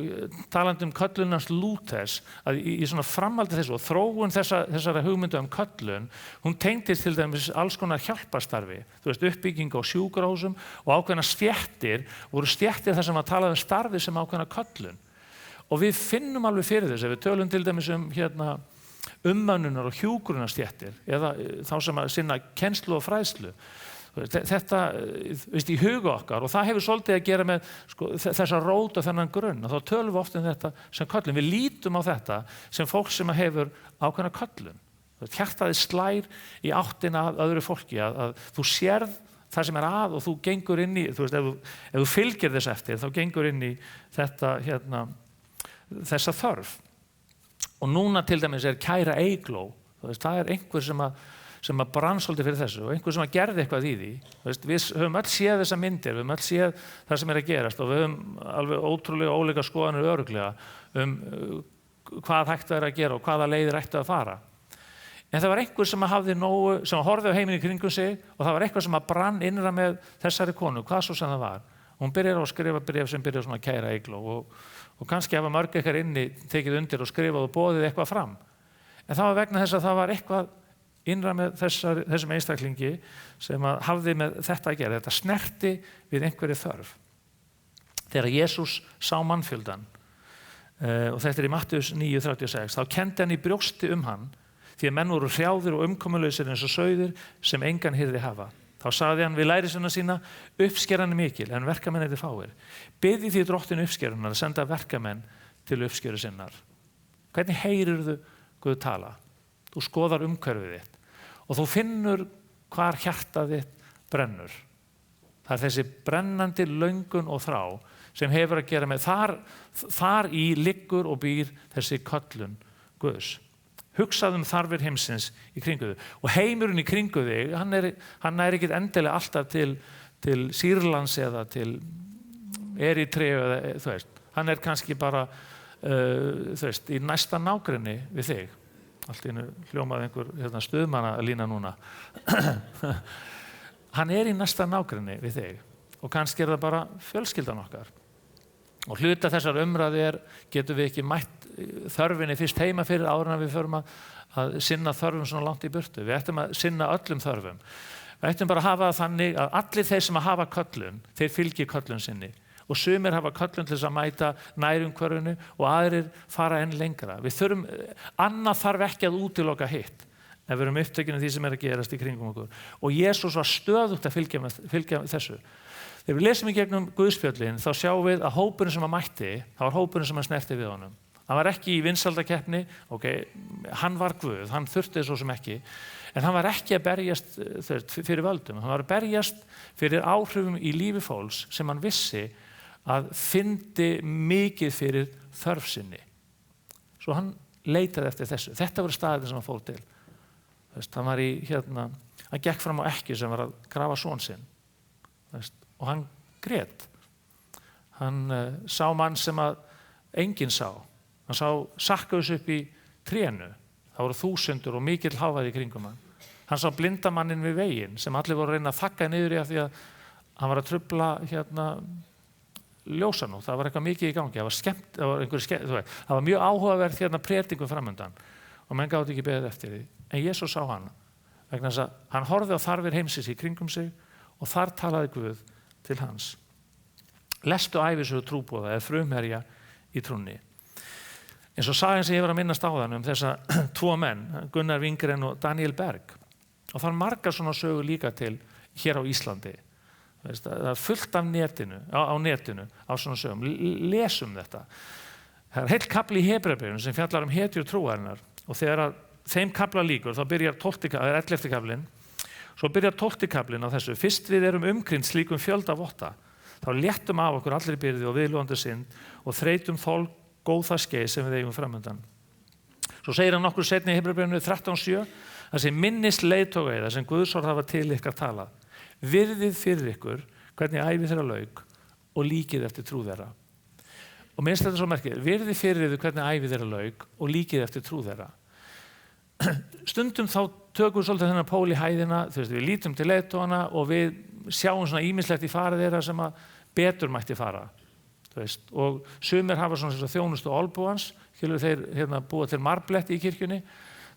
talandi köllunars Lúthers, að í svona framhaldi þessu og þróun þessara hugmyndu köllun, hún tengdist til dæmis alls konar hjálparstarfi, uppbygging á sjúkrahúsum og ákveðna stéttir, voru stéttir þar sem að tala starfi sem ákveðna köllun. Og við finnum alveg fyrir þessu, við tölum til dæmis ummönnunar og hjúkrunarstéttir, eða þá sem að sinna kennslu og fræðslu. Þetta í huga okkar og það hefur svolítið að gera með þessa rót og þennan grunn og þá tölum við ofta þetta sem köllun. Við lítum á þetta sem fólk sem hefur ákveðna köllun. Hjartaði slær í áttina að öðru fólki að þú sérð það sem að og þú gengur inn í, ef þú fylgir þess eftir þá gengur inn í þetta þessa þörf. Og núna til dæmis Kæra Eygló, það einhver sem að brann svolítið fyrir þessu og einhver sem að gerði eitthvað í því. Við höfum öll séð þessa myndir, við höfum öll séð það sem að gerast og við höfum alveg ótrúlega óleika skoðanir örugglega hvað hægt að gera og hvaða leiðir ættu að fara. En það var einhver sem hafði nógu, sem horfði á heiminn í kringum sig og það var eitthvað sem að brann innra með þessari konu, hvað svo sem það var. Hún byrjar á að skrifa bréf sem byrjar svona Kæra Eygló og kannski hafa mörg ykkar inni tekið undir og skrifað og boðið eitthvað fram. En það var vegna þess að það var eitthvað innra með þessum einstaklingi sem hafði með þetta að gera. Þetta snerti við einhverju þörf. Þegar Jesús sá mannfjöldan, og þetta í Mattheus 9:36, þá kenndi hann í brjósti hann, því að menn voru hrjáðir og umkomulausir eins og sauðir sem engan hirði hafa. Þá sagði hann við lærisveina sína, uppskeran mikil en verkamenn fáir. Biðjið því Drottinn uppskerunar að senda verkamenn til uppskeru sinnar. Hvernig heyrirðu Guð tala? Þú skoðar umhverfið þitt og þú finnur hvar hjartað þitt brennur. Það er þessi brennandi löngun og þrá sem hefur að gera með þar í liggur og býr þessi köllun Guðs. Hugsaðu þarfir heimsins í kringu þig og heimurinn í kringu þig, hann er ekkert endilega alltaf til Sýrlands eða til Eritreu eða þú veist, hann er kannski bara þú veist, í næsta nágrenni við þig. Allt í einu hljómaði einhver stuðmanna lína núna. Hann er í næsta nágrenni við þig og kannski er það bara fjölskyldan okkar. Og hluta þessar umræðu getum við ekki mætt þörfinni fyrst heima fyrir áður en við förum að sinna þörfum svona langt í burtu. Við ættum að sinna öllum þörfum. Við ættum bara að hafa það þannig að allir þeir sem hafa köllun, þeir fylgi köllun sinni. Og sumir hafa köllun til þess að mæta nærumhverfinu og aðrir fara enn lengra. Annað þarf ekki að útiloka hitt ef við erum upptekinu því sem er að gerast í kringum okkur. Og Jesús var stöðugt að fylgja þessu. Þegar við lesum í gegnum Guðspjöllin þá sjáum við að hópurinn sem mætti, það var hópurinn sem snerti við honum. Hann var ekki í vinsældakeppni, hann var Guð, hann þurfti svo sem ekki, en hann var ekki að berjast fyrir völdum, hann var að berjast fyrir áhrifum í lífi fólks sem hann vissi að fyndi mikið fyrir þörf sinni. Svo hann leitaði eftir þessu. Þetta voru staðir sem hann fór til. Hann var hann gekk fram á ekki sem var að grafa son sinn. Og hann grét. Hann sá mann sem að enginn sá. Hann sá Sakkaus upp í trénu. Það voru 1000 og mikill hávaði í kringum hann. Hann sá blindamannin við veginn sem allir voru að reyna að þakka niður í því að hann var að trufla ljósanótt. Það var eitthvað mikið í gangi. Það var skemmt, það var mjög áhugaverð predikun framundan og menn gátu ekki beðið eftir því. En Jesús sá hann vegna þess að hann horfði á þarfir heimsins í kringum sig og þar talaði Guð til hans. Lestu ævisögu trúboða eða frumherja í trúnni. Eins og sagan sem ég var að minnast áðan þessa 2 menn, Gunnar Wingren og Daniel Berg. Og það er margar svona sögur líka til hér á Íslandi. Það er fullt af netinu, á netinu á svona sögum. Lesum þetta. Það er heill kafli í Hebreabréfinu sem fjallar hetjur trúarinnar og þegar að þeim kafla lýkur þá byrjar 11. kaflinn. Svo byrjar 12. kaflinn á þessu. Fyrst við erum umkringd slíkum fjölda votta, þá léttum af okkur allri byrði og viðlúandi synd og þreytum þol góða skeið sem við eigum framundan. Svo segir hann nokkur seinna í Hebreabréfinu 13:7 að sem minnist leiðtoga yðar sem Guðsorð hafa til ykkar talað. Virðið fyrir ykkur hvernig ævi þeirra lauk og líkið eftir trú þeirra. Og minnst þetta svo merkið. Virðið fyrir ykkur hvernig ævi þeirra lauk og líkið eftir trú þeirra. Stundum þá tökum við svolítið þennan pól í hæðina, við lítum til leiðtogana og við sjáum svona ýmislegt í farið þeirra sem að betur mætti fara. Og sumir hafa svona þjónustu olbúans, þeir búa til marblett í kirkjunni.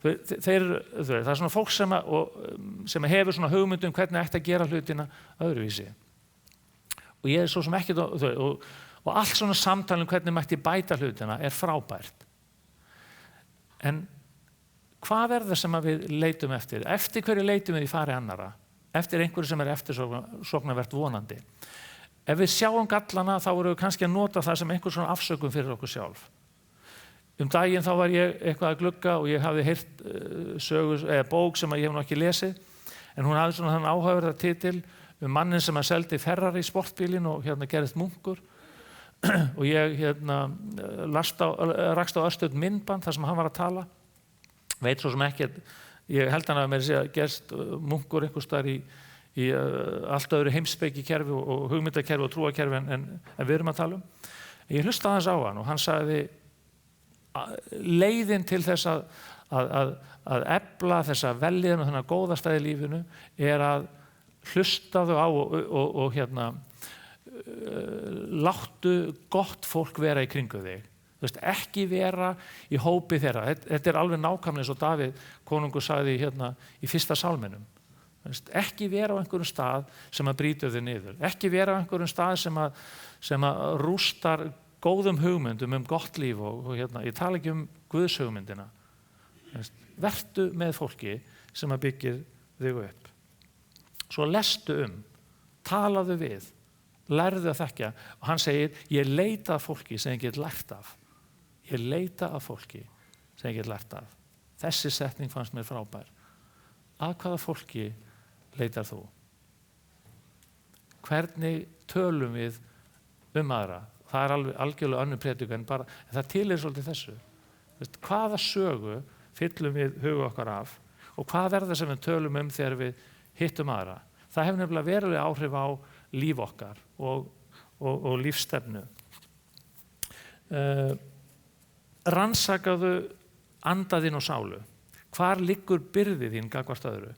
Það er svona fólk sem hefur svona hugmyndum hvernig ætti að gera hlutina öðruvísi. Og ég svo sem ekki, og allt svona samtalum hvernig mætti bæta hlutina er frábært. En hvað er það sem við leitum eftir? Eftir hverju leitum við í fari annara? Eftir einhverju sem er eftirsóknarvert vonandi. Ef við sjáum gallana þá erum við kannski að nota það sem einhver svona afsökun fyrir okkur sjálf. Daginn þá var ég eitthvað að glugga og ég hafði heyrt bók sem ég hef nú ekki lesið, en hún hafði svona þann áhugaverða titil mannin sem að seldi Ferrari sportbílinn og gerðist munkur. Og ég rakst á örstutt myndband þar sem hann var að tala. Veit svo sem ekki, ég held hann að mér sé að gerst munkur einhvers staðar í allt öðru heimspekikerfi og hugmyndakerfi og trúakerfi en við erum að tala um. Ég hlustaði aðeins á hann og hann sagði leiðin til þess að efla þessa vellíðan og þennan góða stað í lífinu er að hlusta þau á og láttu gott fólk vera í kringu þig. Ekki vera í hópi þeirra. Þetta er alveg nákvæmlega eins og Davíð konungur sagði í fyrsta sálminum. Ekki vera á einhverjum stað sem að brýtur þig niður. Ekki vera á einhverjum stað sem að rústar góðum hugmyndum gott líf og ég tala ekki Guðs hugmyndina. Vertu með fólki sem að byggir þig upp. Svo lestu talaðu við, lærðu að þekkja og hann segir, ég leita að fólki sem ég get lært af. Ég leita að fólki sem ég get lært af. Þessi setning fannst mér frábær. Að hvaða fólki leitar þú? Hvernig tölum við aðra? Það alveg algjörlega önnur prédikun en bara, en það til svolítið þessu. Hvaða sögu fyllum við huga okkar af og hvað það sem við tölum þegar við hittum aðra? Það hefur nefnilega verulega áhrif á líf okkar og lífsstefnu. Rannsakaðu anda þinn og sálu. Hvar liggur byrði þín gagnvart öðru?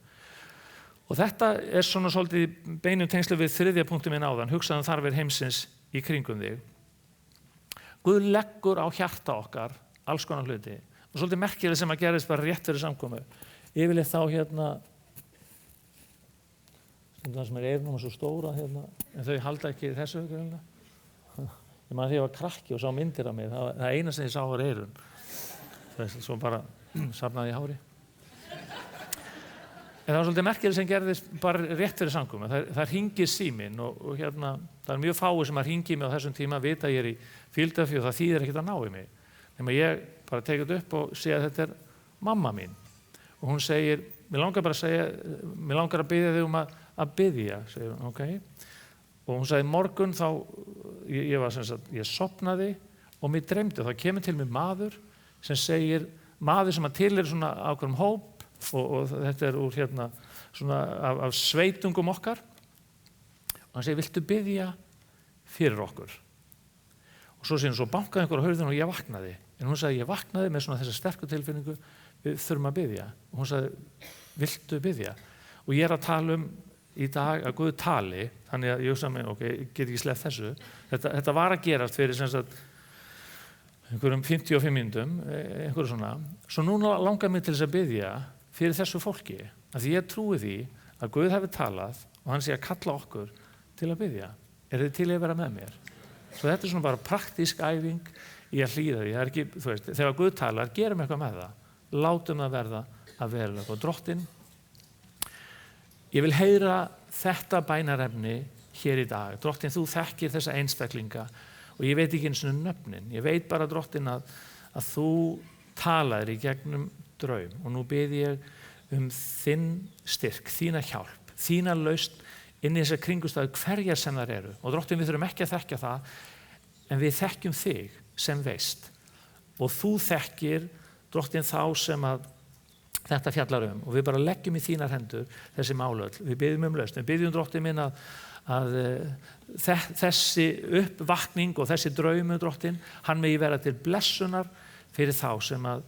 Og þetta svona svolítið í beinum tengslu við þriðja punktum minn áðan, hugsaðu þarfir heimsins í kringum þig. Guð leggur á hjarta okkar alls konar hluti. Og svolítið merkilega sem að gerist bara rétt fyrir samkomu. Yfirleitt þá það sem eyrnum svo stóra en þau halda ekki þessu grunna. Ég man þegar ég var krakki og sá myndir af mig, það eina sem ég sá var eyrun. Svo bara safnaði ég hári. En það var svolítið merkilega sem gerðist bara rétt fyrir samkomu. Það hringir síminn og það mjög fáir sem að hringi mig á þessum tíma, vita ég í Philadelphia og það þýðir ekkert að ná í mig. Nema ég bara tekið upp og sé að þetta mamma mín. Og hún segir, mér langar að biðja þig að biðja, segir hún, ok. Og hún sagði, morgun þá, ég sofnaði og mér dreymdi. Það kemur til mig maður sem segir, maður sem að til svona ákveðnum hóp og þetta úr svona af sveitungum okkar. Og hann segir, viltu biðja fyrir okkur? Og svo segir hún, svo bankaði einhver á hurðina og ég vaknaði. En hún sagði, ég vaknaði með svona þessa sterku tilfinningu, við þurfum að biðja. Og hún sagði, viltu biðja? Og ég að tala í dag að Guð tali, þannig að ég hugsa mig, ok, ég get ekki sleppt þessu. Þetta var að gerast fyrir einhverjum 55 mínútum, einhverju svona. Svo núna langar mig til þess að biðja fyrir þessu fólki, af því ég trúi því að Guð hefur talað og hann sé að kalla okkur til að biðja. Þið til að vera með mér? Svo þetta svona bara praktísk æfing í að hlýða því. Það ekki, þú veist, þegar Guð talar, gerum eitthvað með það. Látum það verða að veruleika. Og Drottinn, ég vil heyra þetta bænarefni hér í dag. Drottinn, þú þekkir þessa einstaklinga og ég veit ekki einu sinni nöfnin. Ég veit bara, Drottinn, að þú talaðir í gegnum draum og nú bið ég þinn styrk, þína hjálp, þína lausn inn í þessar kringumstæður hverjar sem þar eru. Og Drottinn, við þurfum ekki að þekkja það, en við þekkjum þig sem veist. Og þú þekkir, Drottinn, þá sem að þetta fjallar og við bara leggjum í þínar hendur þessi málöll. Við biðjum lausn. Við biðjum, Drottinn minn, að þessi uppvakning og þessi draumur, Drottinn, hann megi vera til blessunar fyrir þá sem að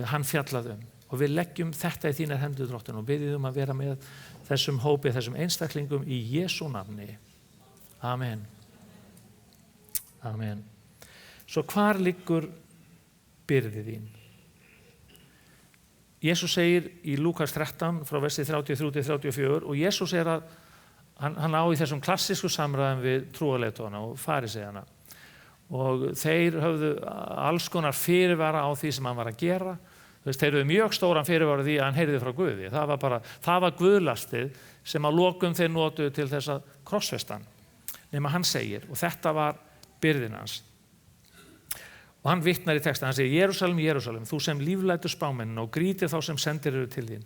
hann fjallaði og við leggjum þetta í þínar hendur, Drottinn, og biðjum að vera með þessum hópi, þessum einstaklingum í Jesú nafni. Amen. Amen. Svo hvar liggur byrði þín? Jesús segir í Lúkas 13 frá versi 33-34 og Jesús segir að hann á í þessum klassísku samræðum við trúarleiðtogana og fariseiana og þeir höfðu alls konar fyrirvara á því sem hann var að gera. Þeir höfðu mjög stóran fyrirvara því að hann heyrði frá Guði. Það var guðlastið sem að lokum þeir notuðu til þess að krossfesta hann. Nema hann segir, og þetta var byrðin hans. Og hann vitnar í texta, hann segir, Jerúsalem, Jerúsalem, þú sem líflætur spámennin og grýtir þá sem sendir eru til þín.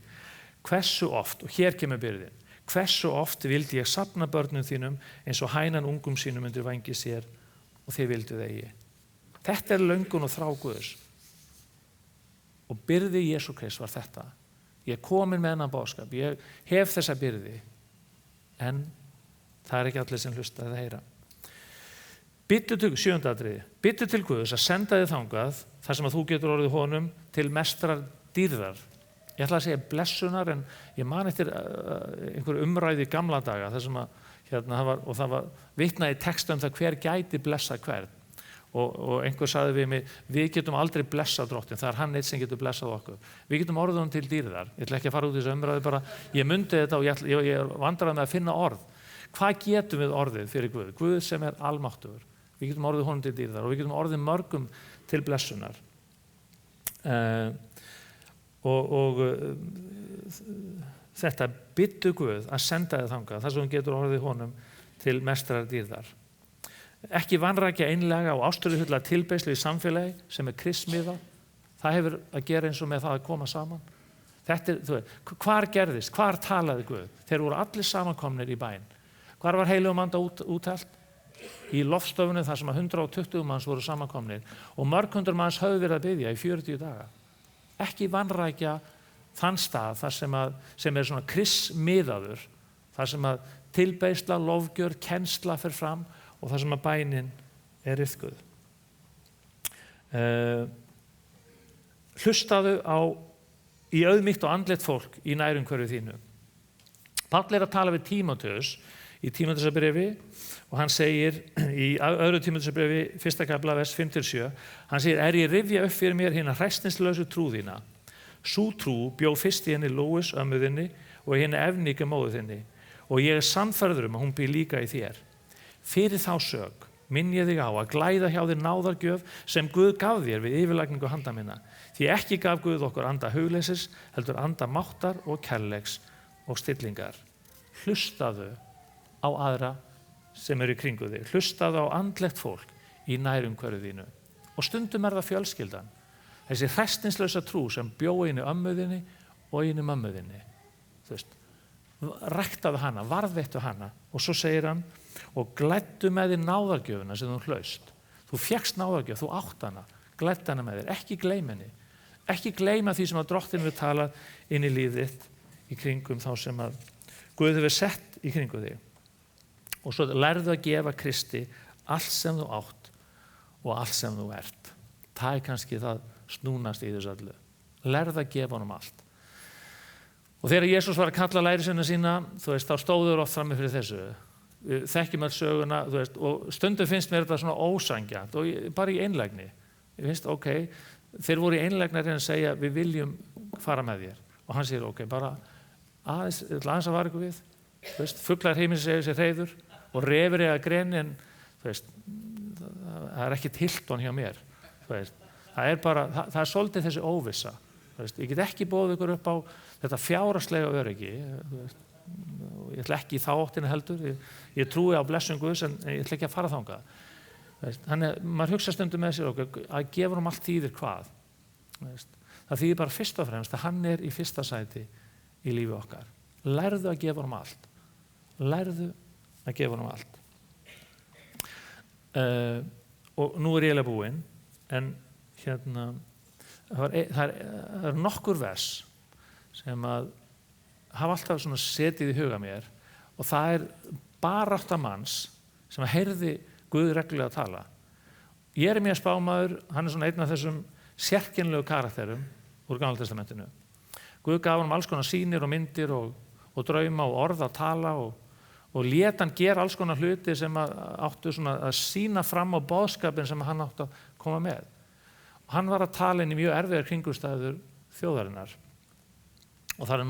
Hversu oft, og hér kemur byrðin, hversu oft vildi ég safna börnum þínum eins og hænan ungum sínum undir vængi sér og þið vilduð eigi. Þetta löngun og þrá Guðs. Og byrði Jesú Krist var þetta. Ég er komin með hennan boðskap, ég hef þessa byrði, en það er ekki allir sem hlusta eða heyra. Sjöunda atriði, byttu til Guðs að senda þig þangað þar sem að þú getur orðið honum til mestrar dýrðar. Ég ætla að segja blessunar, en ég man eftir einhver umræði í gamla daga þar sem að það var vitnað í texta það hver gæti blessa hvern. Og einhver sagði við mig, við getum aldrei blessað Drottinn, það er hann eitt sem getur blessað okkur. Við getum orðið honum til dýrðar. Ég ætla ekki að fara út í þessu umræði, bara ég mundi þetta og ég vandraði með að finna orð. Hvað getum við orðið fyrir Guð? Guð sem er almáttugur. Við getum orðið honum til dýrðar og við getum orðið mörgum til blessunar. Þetta byttu Guð að senda þig þangað þar sem hún getur orðið honum til mestrar dýrðar. Ekki vanrækja einlæga og ástríðufulla tilbeiðslu í samfélagi sem er kristmiðað, Það hefur að gera eins og með það að koma saman. Þetta þú veit, hvar gerðist, hvar talaði Guð? Þeir voru allir samankomnir í bæn. Hvar var heilugum anda úthelt? Í lofstofunum þar sem 120 manns voru samankomnir og mörg hundur manns höfðu verið að biðja í 40 daga. Ekki vanrækja þann stað þar sem svona kristmiðaður, þar sem að tilbeiðsla, lofgjör, kennsla fer fram og þar sem að bænin iðkuð. Hlustaðu í auðmýkt og andlegt fólk í nærumhverfi þínu. Páll að tala við Tímóteus í Tímóteusarbréfi og hann segir í öðru Tímóteusarbréfi 1. kafla vers 5-7, hann segir, ég rifja upp fyrir mér hina hræsnislausu trú þína. Sú trú bjó fyrst í henni Lóis ömmu þinni og í henni Evníku móður þinni og ég sannfærður að hún býr líka í þér. Fyrir þá sök minn ég þig á að glæða hjá þér náðargjöf sem Guð gaf þér við yfirlagningu handa minna. Því ekki gaf Guð okkur anda hugleysis, heldur anda máttar og kærleiks og stillingar. Hlustaðu á aðra sem eru í kringu þig. Hlustaðu á andlegt fólk í nærumhverfi þínu. Og stundum það fjölskyldan. Þessi hræstinslausa trú sem bjó einu ömmuðinni og einu mömmuðinni. Þú veist, ræktaðu hana, varðveittu hana og svo segir hann og glæddu með þér náðargjöfuna sem þú hlaust. Þú fékkst náðargjöf, þú átt hana, glæddu hana með þér, ekki gleyma henni. Ekki gleyma því sem að Drottinn hefur talað inn í lífið þitt í kringum þá sem að Guð hefur sett í kringum þig. Og svo lærðu að gefa Kristi allt sem þú átt og allt sem þú ert. Það kannski það snúnast í þessu öllu. Lærðu að gefa honum allt. Og þegar Jesús var að kalla lærisveina sína, þú veist, þá stóður oft frammi fyrir þessu. Við þekkjum öll söguna, þú veist, og stundum finnst mér þetta svona ósanngjarnt og bara í einlægni. Ég finnst, þeir voru í einlægni að segja, við viljum fara með þér. Og hann segir, bara aðeins að vara ykkur við. Þú veist, fuglar heimins segja sér hreiður og refur eða greni, en þú veist, það ekkert Hilton hjá mér. Þú veist, það svolítið þessi óvissa. Þú veist, ég get ekki boðið ykkur upp á þetta fjárhagslega öryggi. Þú veist, ég ætla ekki í þá áttina heldur. Ég trúi á blessun Guðs en ég ætla ekki að fara þangað. Þannig maður hugsa stundum með sér að gefa honum allt þýðir hvað. Það þýðir bara fyrst og fremst að hann í fyrsta sæti í lífi okkar. Lærðu að gefa honum allt. Lærðu að gefa honum allt. Og nú ég eiginlega búinn, en hérna það er nokkur vers sem að hafa alltaf svona setið í huga mér og það barátta manns sem að heyrði Guð reglulega að tala. Jeremías spámaður, hann svona einn af þessum sérkennilegu karakterum úr Gamla testamentinu. Guð gaf honum alls konar sýnir og myndir og drauma og orð að tala og lét hann gera alls konar hluti sem áttu svona að sýna fram á boðskapinn sem hann áttu að koma með. Og hann var að tala inn í mjög erfiðar kringumstæður þjóðarinnar. Og það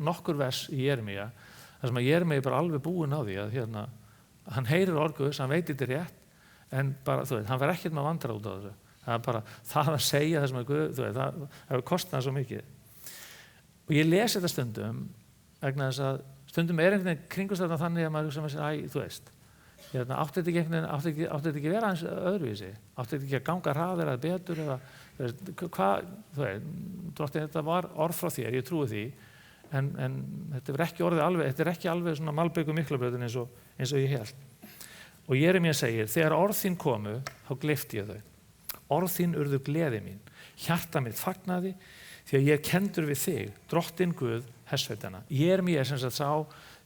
nokkur vers í Jeremía, þar sem að Jeremía bara alveg búinn á því að hann heyrir orð Guðs, hann veit þetta rétt, en bara, þú veit, hann verður ekkert með að vandra út á þessu. Það bara það að segja það sem að Guð, þú veit, það hefur kostað hann svo mikið. Og ég les þetta stundum, vegna þess að stundum einhvern veginn kringumstæðurnar þannig að maður hugsa með sér, þú veist, átti þetta ekki vera aðeins öðruvísi? Átti þetta ekki að ganga hraðar eða betur eða, hvað, þú veit, Drottinn, þetta var orð frá þér, ég trúi því, en þetta er ekki alveg svona malbik og miklabrautin eins og ég held. Og Jeremía segir, þegar orð þín komu, þá gleypti ég þau. Orð þín urðu gleði mín, hjarta mitt fagnaði, því að ég kendur við þig, Drottinn Guð, hersveitanna. Jeremía sem sagt sá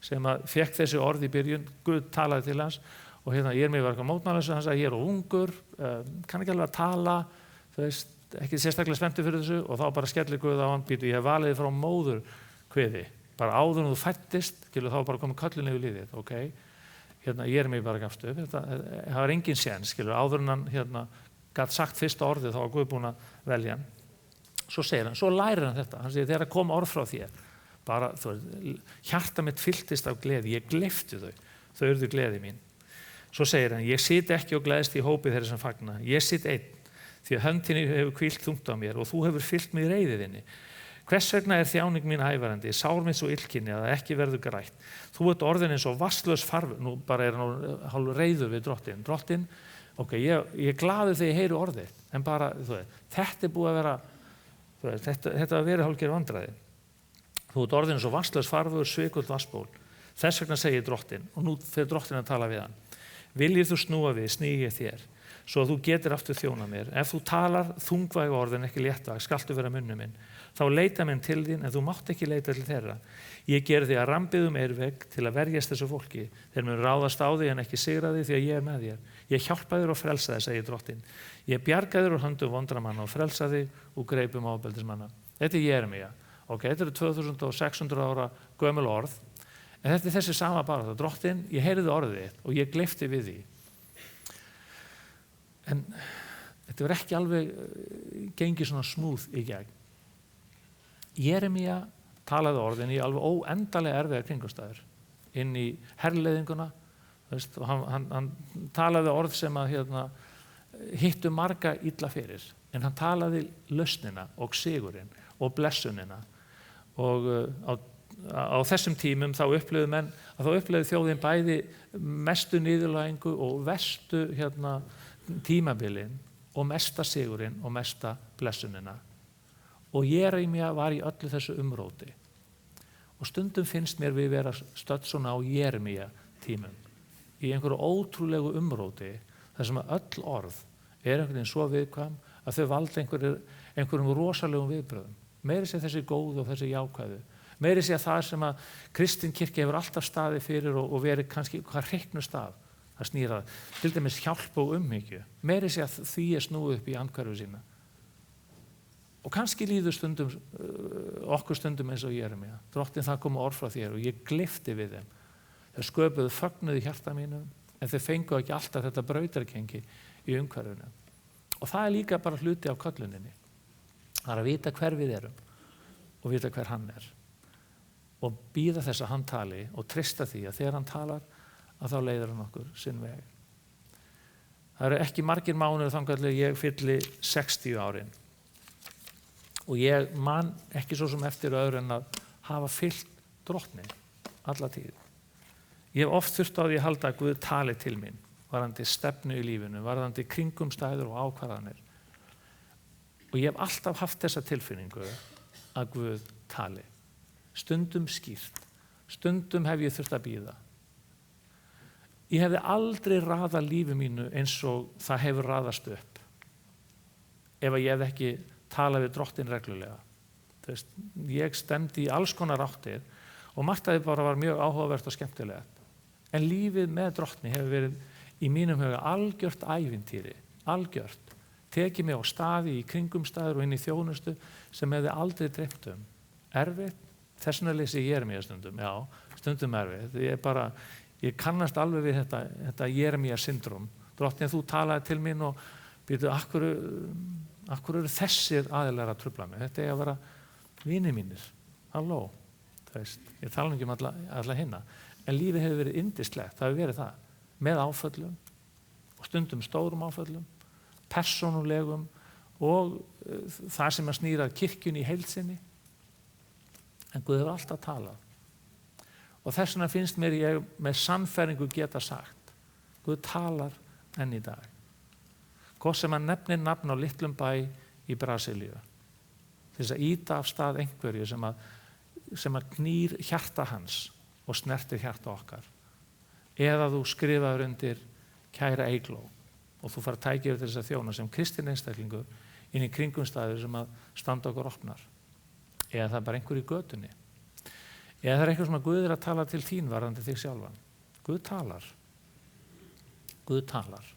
sem að fekk þessi orð í byrjun, Guð talaði til hans og Jeremía var eitthvað mótmæla þessu, hann sagði, ég er ungur, kann ekki alveg að tala, þú veist, ekki sérstaklega spenntur fyrir þessu og þá bara skellir Guð á hann, ég hef valið frá móður kviði, bara áður en þú fættist, þá bara komið köllun yfir lífið, Jeremía bara gafst upp, það var engin séns, áður en hann gat sagt fyrsta orðið, þá var Guð búinn að velja hann. Svo segir hann, svo lærir hann þetta, hann segir, þegar kom orð frá þér, bara, þú veist, hjarta mitt fylltist af gleði, ég gleypti þau urðu gleði mín. Svo segir hann, ég sit ekki og gleðst í hópi þeirra sem fagna, ég sit einn, því að hönd þín hefur hvílt þungt á mér og þú hefur fyllt mig reiði þinni. Hvers vegna þjáning mín ævarandi, sár mitt svo illkynni að það ekki verður grætt. Þú ert orðin eins og vatnslaus farvegur, nú bara hann hálf reiður við Drottinn. Drottinn, ég er glaður þegar ég heyri orðið, en bara, þú veit, þetta búið að vera Þetta var verið hálfgerð vandræði. Þú ert orðinn svo vatnslaus farvegur, svikult vatnsból. Þess vegna segir drottinn, og nú fer drottinn að tala við hann. Viljir þú snúa við, sný ég þér, svo að þú getur aftur þjóna mér. Ef þú talar þungvæg orð en ekki léttvæg, skaltu vera munnu minn. Þá leita menn til þín, en þú mátt ekki leita til þeirra. Ég geri þig að rambiðum eirvegg til að verjast þessu fólki. Þeir mun ráðast á þig en ekki sigra þig því að ég er með þér. Ég hjálpa þér og frelsa þig, segir drottinn. Ég bjarga þér úr höndum vondramanna og frelsa þig úr greipum ofbeldismanna. Þetta er Jeremía. Þetta eru 2600 ára gömul orð. En þetta er þessi sama barátta. Drottinn, ég heyrði orðið þitt og ég gleypti við því. En þetta var ekki alveg gengið svona smúð í gegn. Jeremía talaði orðin í alveg óendalega erfiðar kringumstæður inn í herleiðinguna, og hann talaði orð sem að hittu marga illa fyrir, en hann talaði lausnina og sigurinn og blessunina. Og á þessum tímum þá upplifðu þjóðin bæði mestu niðurlægingu og verstu tímabilin og mesta sigurinn og mesta blessunina. Og Jeremía var í öllu þessu umróti. Og stundum finnst mér við vera stödd svona á Jeremía tímum, í einhverju ótrúlegu umróti, þar sem að öll orð einhvern veginn svo viðkvæm að þau valda einhverjum rosalegum viðbröðum. Meiri sé þessi góðu og þessi jákvæðu. Meiri sé það sem að kristin kirkja hefur alltaf staðið fyrir og verið kannski hvað hreyknust af. Það snýr að til dæmis hjálp og umhyggju. Meiri sé að því er snúið upp í andhverfu sína. Og kannski líður okkur stundum eins og Jeremía. Drottinn, það komu orð frá þér og ég gleypti við þeim. Þau sköpuðu fögnuð í hjarta mínu, en þau fengu ekki alltaf þetta brautarkengi í umhverfinu. Og það er líka bara hluti af kölluninni. Það er að vita hver við erum og vita hver hann er. Og bíða þess að hann tali og treysta því að þegar hann talar, að þá leiðir hann okkur sinn veg. Það eru ekki margir mánuðir þangað til ég fylli 60 árin. Og ég man ekki svo sem eftir öðru en að hafa fylgt Drottni alla tíð. Ég hef oft þurft á því að halda að Guð tali til mín, varðandi stefnu í lífinu, varðandi kringumstæður og ákvarðanir. Og ég hef alltaf haft þessa tilfinningu að Guð tali. Stundum skýrt, stundum hef ég þurft að bíða. Ég hefði aldrei raðað lífi mínu eins og það hefur raðast upp ef ég hef ekki talað við Drottinn reglulega. Ég stemdi í alls konar áttir og margt af því bara var mjög áhugavert og skemmtilegt. En lífið með Drottni hefur verið í mínum huga algjört ævintýri, algjört. Tekið mig á staði í kringumstæður og inn í þjónustu sem hefði aldrei dreymt um. Erfitt, þess vegna lesi ég Jeremía stundum, já, stundum erfitt. Ég kannast alveg við þetta Jeremía syndrom. Drottinn, þú talaði til mín og býtu, af hverju eru þessir aðilar að trufla mig? Þetta er að vera vinir mínir. Halló, ég tala ekki um alla hinna. En lífið hefur verið yndislegt, það hefur verið það. Með áföllum og stundum stórum áföllum, persónulegum og það sem að snýra kirkjunni í heild sinni. En Guð hefur alltaf talað. Og þess vegna finnst mér ég með sannfæringu geta sagt, Guð talar enn í dag. Hvort sem hann nefnir nafn á litlum bæ í Brasilíu, til þess að ýta af stað einhverju sem að knýr hjarta hans og snertir hjarta okkar. Eða þú skrifaður undir kæra Eygló og þú fara tækir til þess að þjóna sem kristinn einstaklingur inn í kringumstæður sem að standa okkur opnar. Eða það er bara einhver í götunni. Eða það er eitthvað sem að Guð er að tala til þín varðandi þig sjálfan. Guð talar. Guð talar.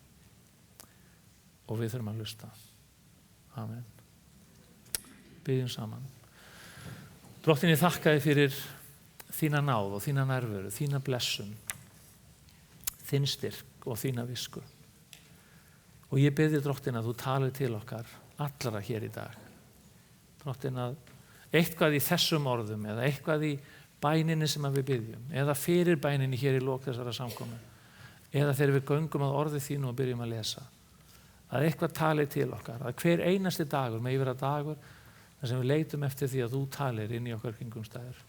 Og við þurfum að hlusta. Amen. Biðjum saman. Drottinn, ég þakka þér fyrir þína náð og þína nærveru, þína blessun, þinn styrk og þína visku. Og ég bið þig, Drottinn, að þú talir til okkar allra hér í dag. Drottinn, að eitthvað í þessum orðum eða eitthvað í bæninni sem við biðjum eða fyrir bæninni hér í lok þessara samkomu eða þegar við göngum að orði þínu og byrjum að lesa, að eitthvað tali til okkar, að hver einasti dagur megi vera dagur þar sem við leitum eftir því að þú talir inn í okkar kringumstæður.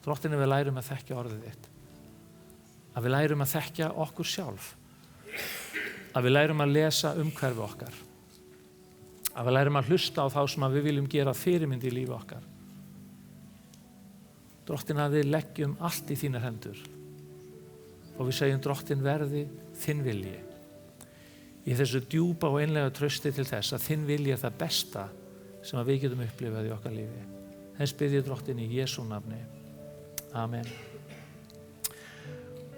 Drottinn, við lærum að þekkja orðið þitt, að við lærum að þekkja okkur sjálf, að við lærum að lesa umhverfi okkar, Að við lærum að hlusta á þá sem að við viljum gera fyrirmynd í lífi okkar. Drottin, að við leggjum allt í þínar hendur og við segjum drottin verði þinn vilji. Í þessu djúpa og einlega trausti til þess að þinn vilji er það besta sem að við getum upplifað í okkar lífi. Þess bið ég drottin í Jesú nafni. Amen.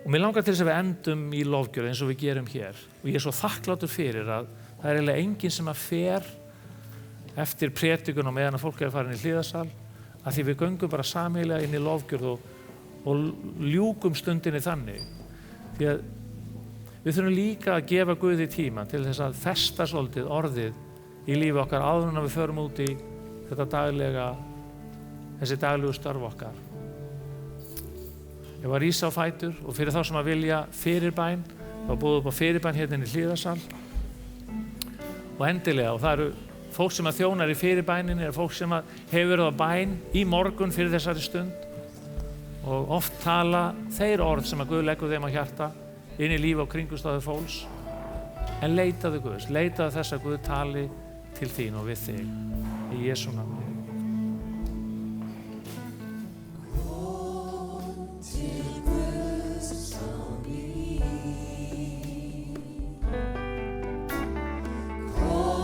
Og mér langar til þess að við endum í lofgjörð eins og við gerum hér. Og ég er svo þakklátur fyrir að það er eiginlega enginn sem að fer eftir prédikun og meðan að fólk er farin í hliðarsal, að því við göngum bara sameiginlega inn í lofgjörð og ljúkum stundinni þannig. Því að við þurfum líka að gefa Guði tíma til þess að festa svolítið orðið í lífi okkar áður en að við förum út í þessi daglegu störf okkar. Ég var að rísa á fætur og fyrir þá sem að vilja fyrirbæn, þá búið upp á fyrirbæn hérna inn í hliðarsal og endilega, og það eru fólk sem að þjónar í fyrirbæninni, er fólk sem að hefur verið á bæn í morgun fyrir þessari stund og oft tala þeir orð sem að Guð leggur þeim á hjarta inn í lífi og kringumstæður fólks. En leitaðu Guðs, leitaðu þess að Guð tali til þín og við þig í Jesú nafni. Como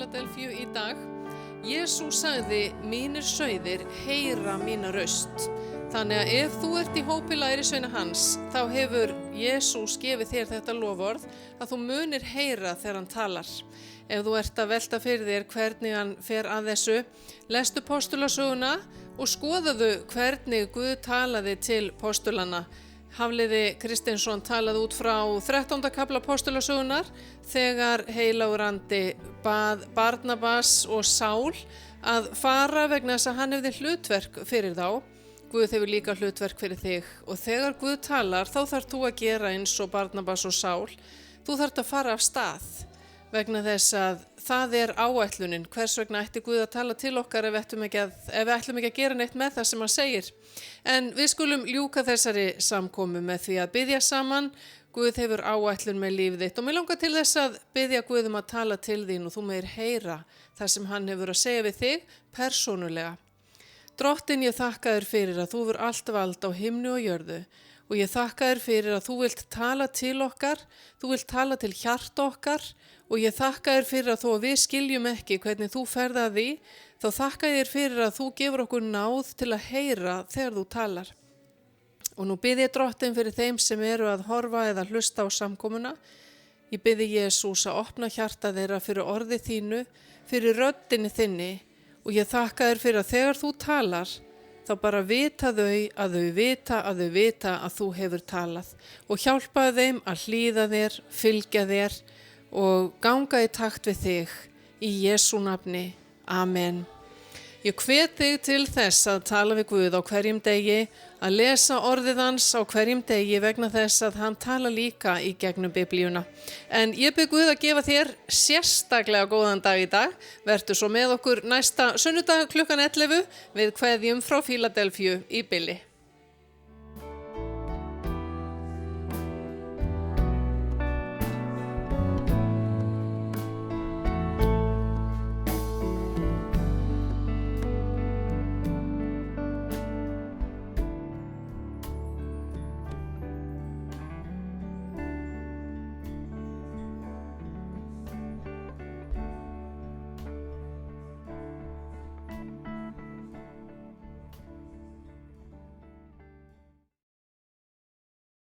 Fíladelfíu í dag. Jesús sagði, mínir sauðir heyra mína raust. Þannig að ef þú ert í hópi lærisveina hans, þá hefur Jesús gefið þér þetta loforð að þú munir heyra þegar hann talar. Ef þú ert að velta fyrir þér hvernig hann fer að þessu, lestu postulasöguna og skoðaðu hvernig Guð talaði til postulana. Hafliði Kristinsson talaði út frá 13. kafla postulasögunar þegar heilagur andi bað Barnabas og Sál að fara vegna þess að hann hefði hlutverk fyrir þá. Guð hefur líka hlutverk fyrir þig og þegar Guð talar þá þarf þú að gera eins og Barnabas og Sál. Þú þarft að fara af stað vegna þess að það er áætlunin. Hvers vegna ætti Guð að tala til okkar ef við ætlum ekki að gera neitt með það sem hann segir. En við skulum ljúka þessari samkomu með því að biðja saman. Guð hefur áætlun með lífið þitt og mér langar til þess að biðja Guð að tala til þín og þú meir heyra það sem hann hefur að segja við þig persónulega. Drottin, ég þakka þér fyrir að þú hefur allt vald á himni og jörðu og ég þakka þér fyrir að þú vilt tala til okkar, þú vilt tala til hjarta okkar og ég þakka þér fyrir að þó að við skiljum ekki hvernig þú ferð að því, þá þakka þér fyrir að þú gefur okkur náð til að heyra þegar þú talar. Og nú bið ég Drottin fyrir þeim sem eru að horfa eða hlusta á samkomuna. Ég biði Jesús að opna hjarta þeirra fyrir orði þínu, fyrir röddinni þinni og ég þakka þér fyrir að þegar þú talar, þá bara vita þau að þú hefur talað og hjálpaðu þeim að hlýða þér, fylgja þér og ganga í takt við þig í Jesú nafni. Amen. Ég hvet þig til þess að tala við Guð á hverjum degi, að lesa orðið hans á hverjum degi vegna þess að hann tala líka í gegnum Biblíuna. En ég bið Guð að gefa þér sérstaklega góðan dag í dag. Vertu svo með okkur næsta sunnudag klukkan 11 við kveðjum frá Fíladelfíu í bili.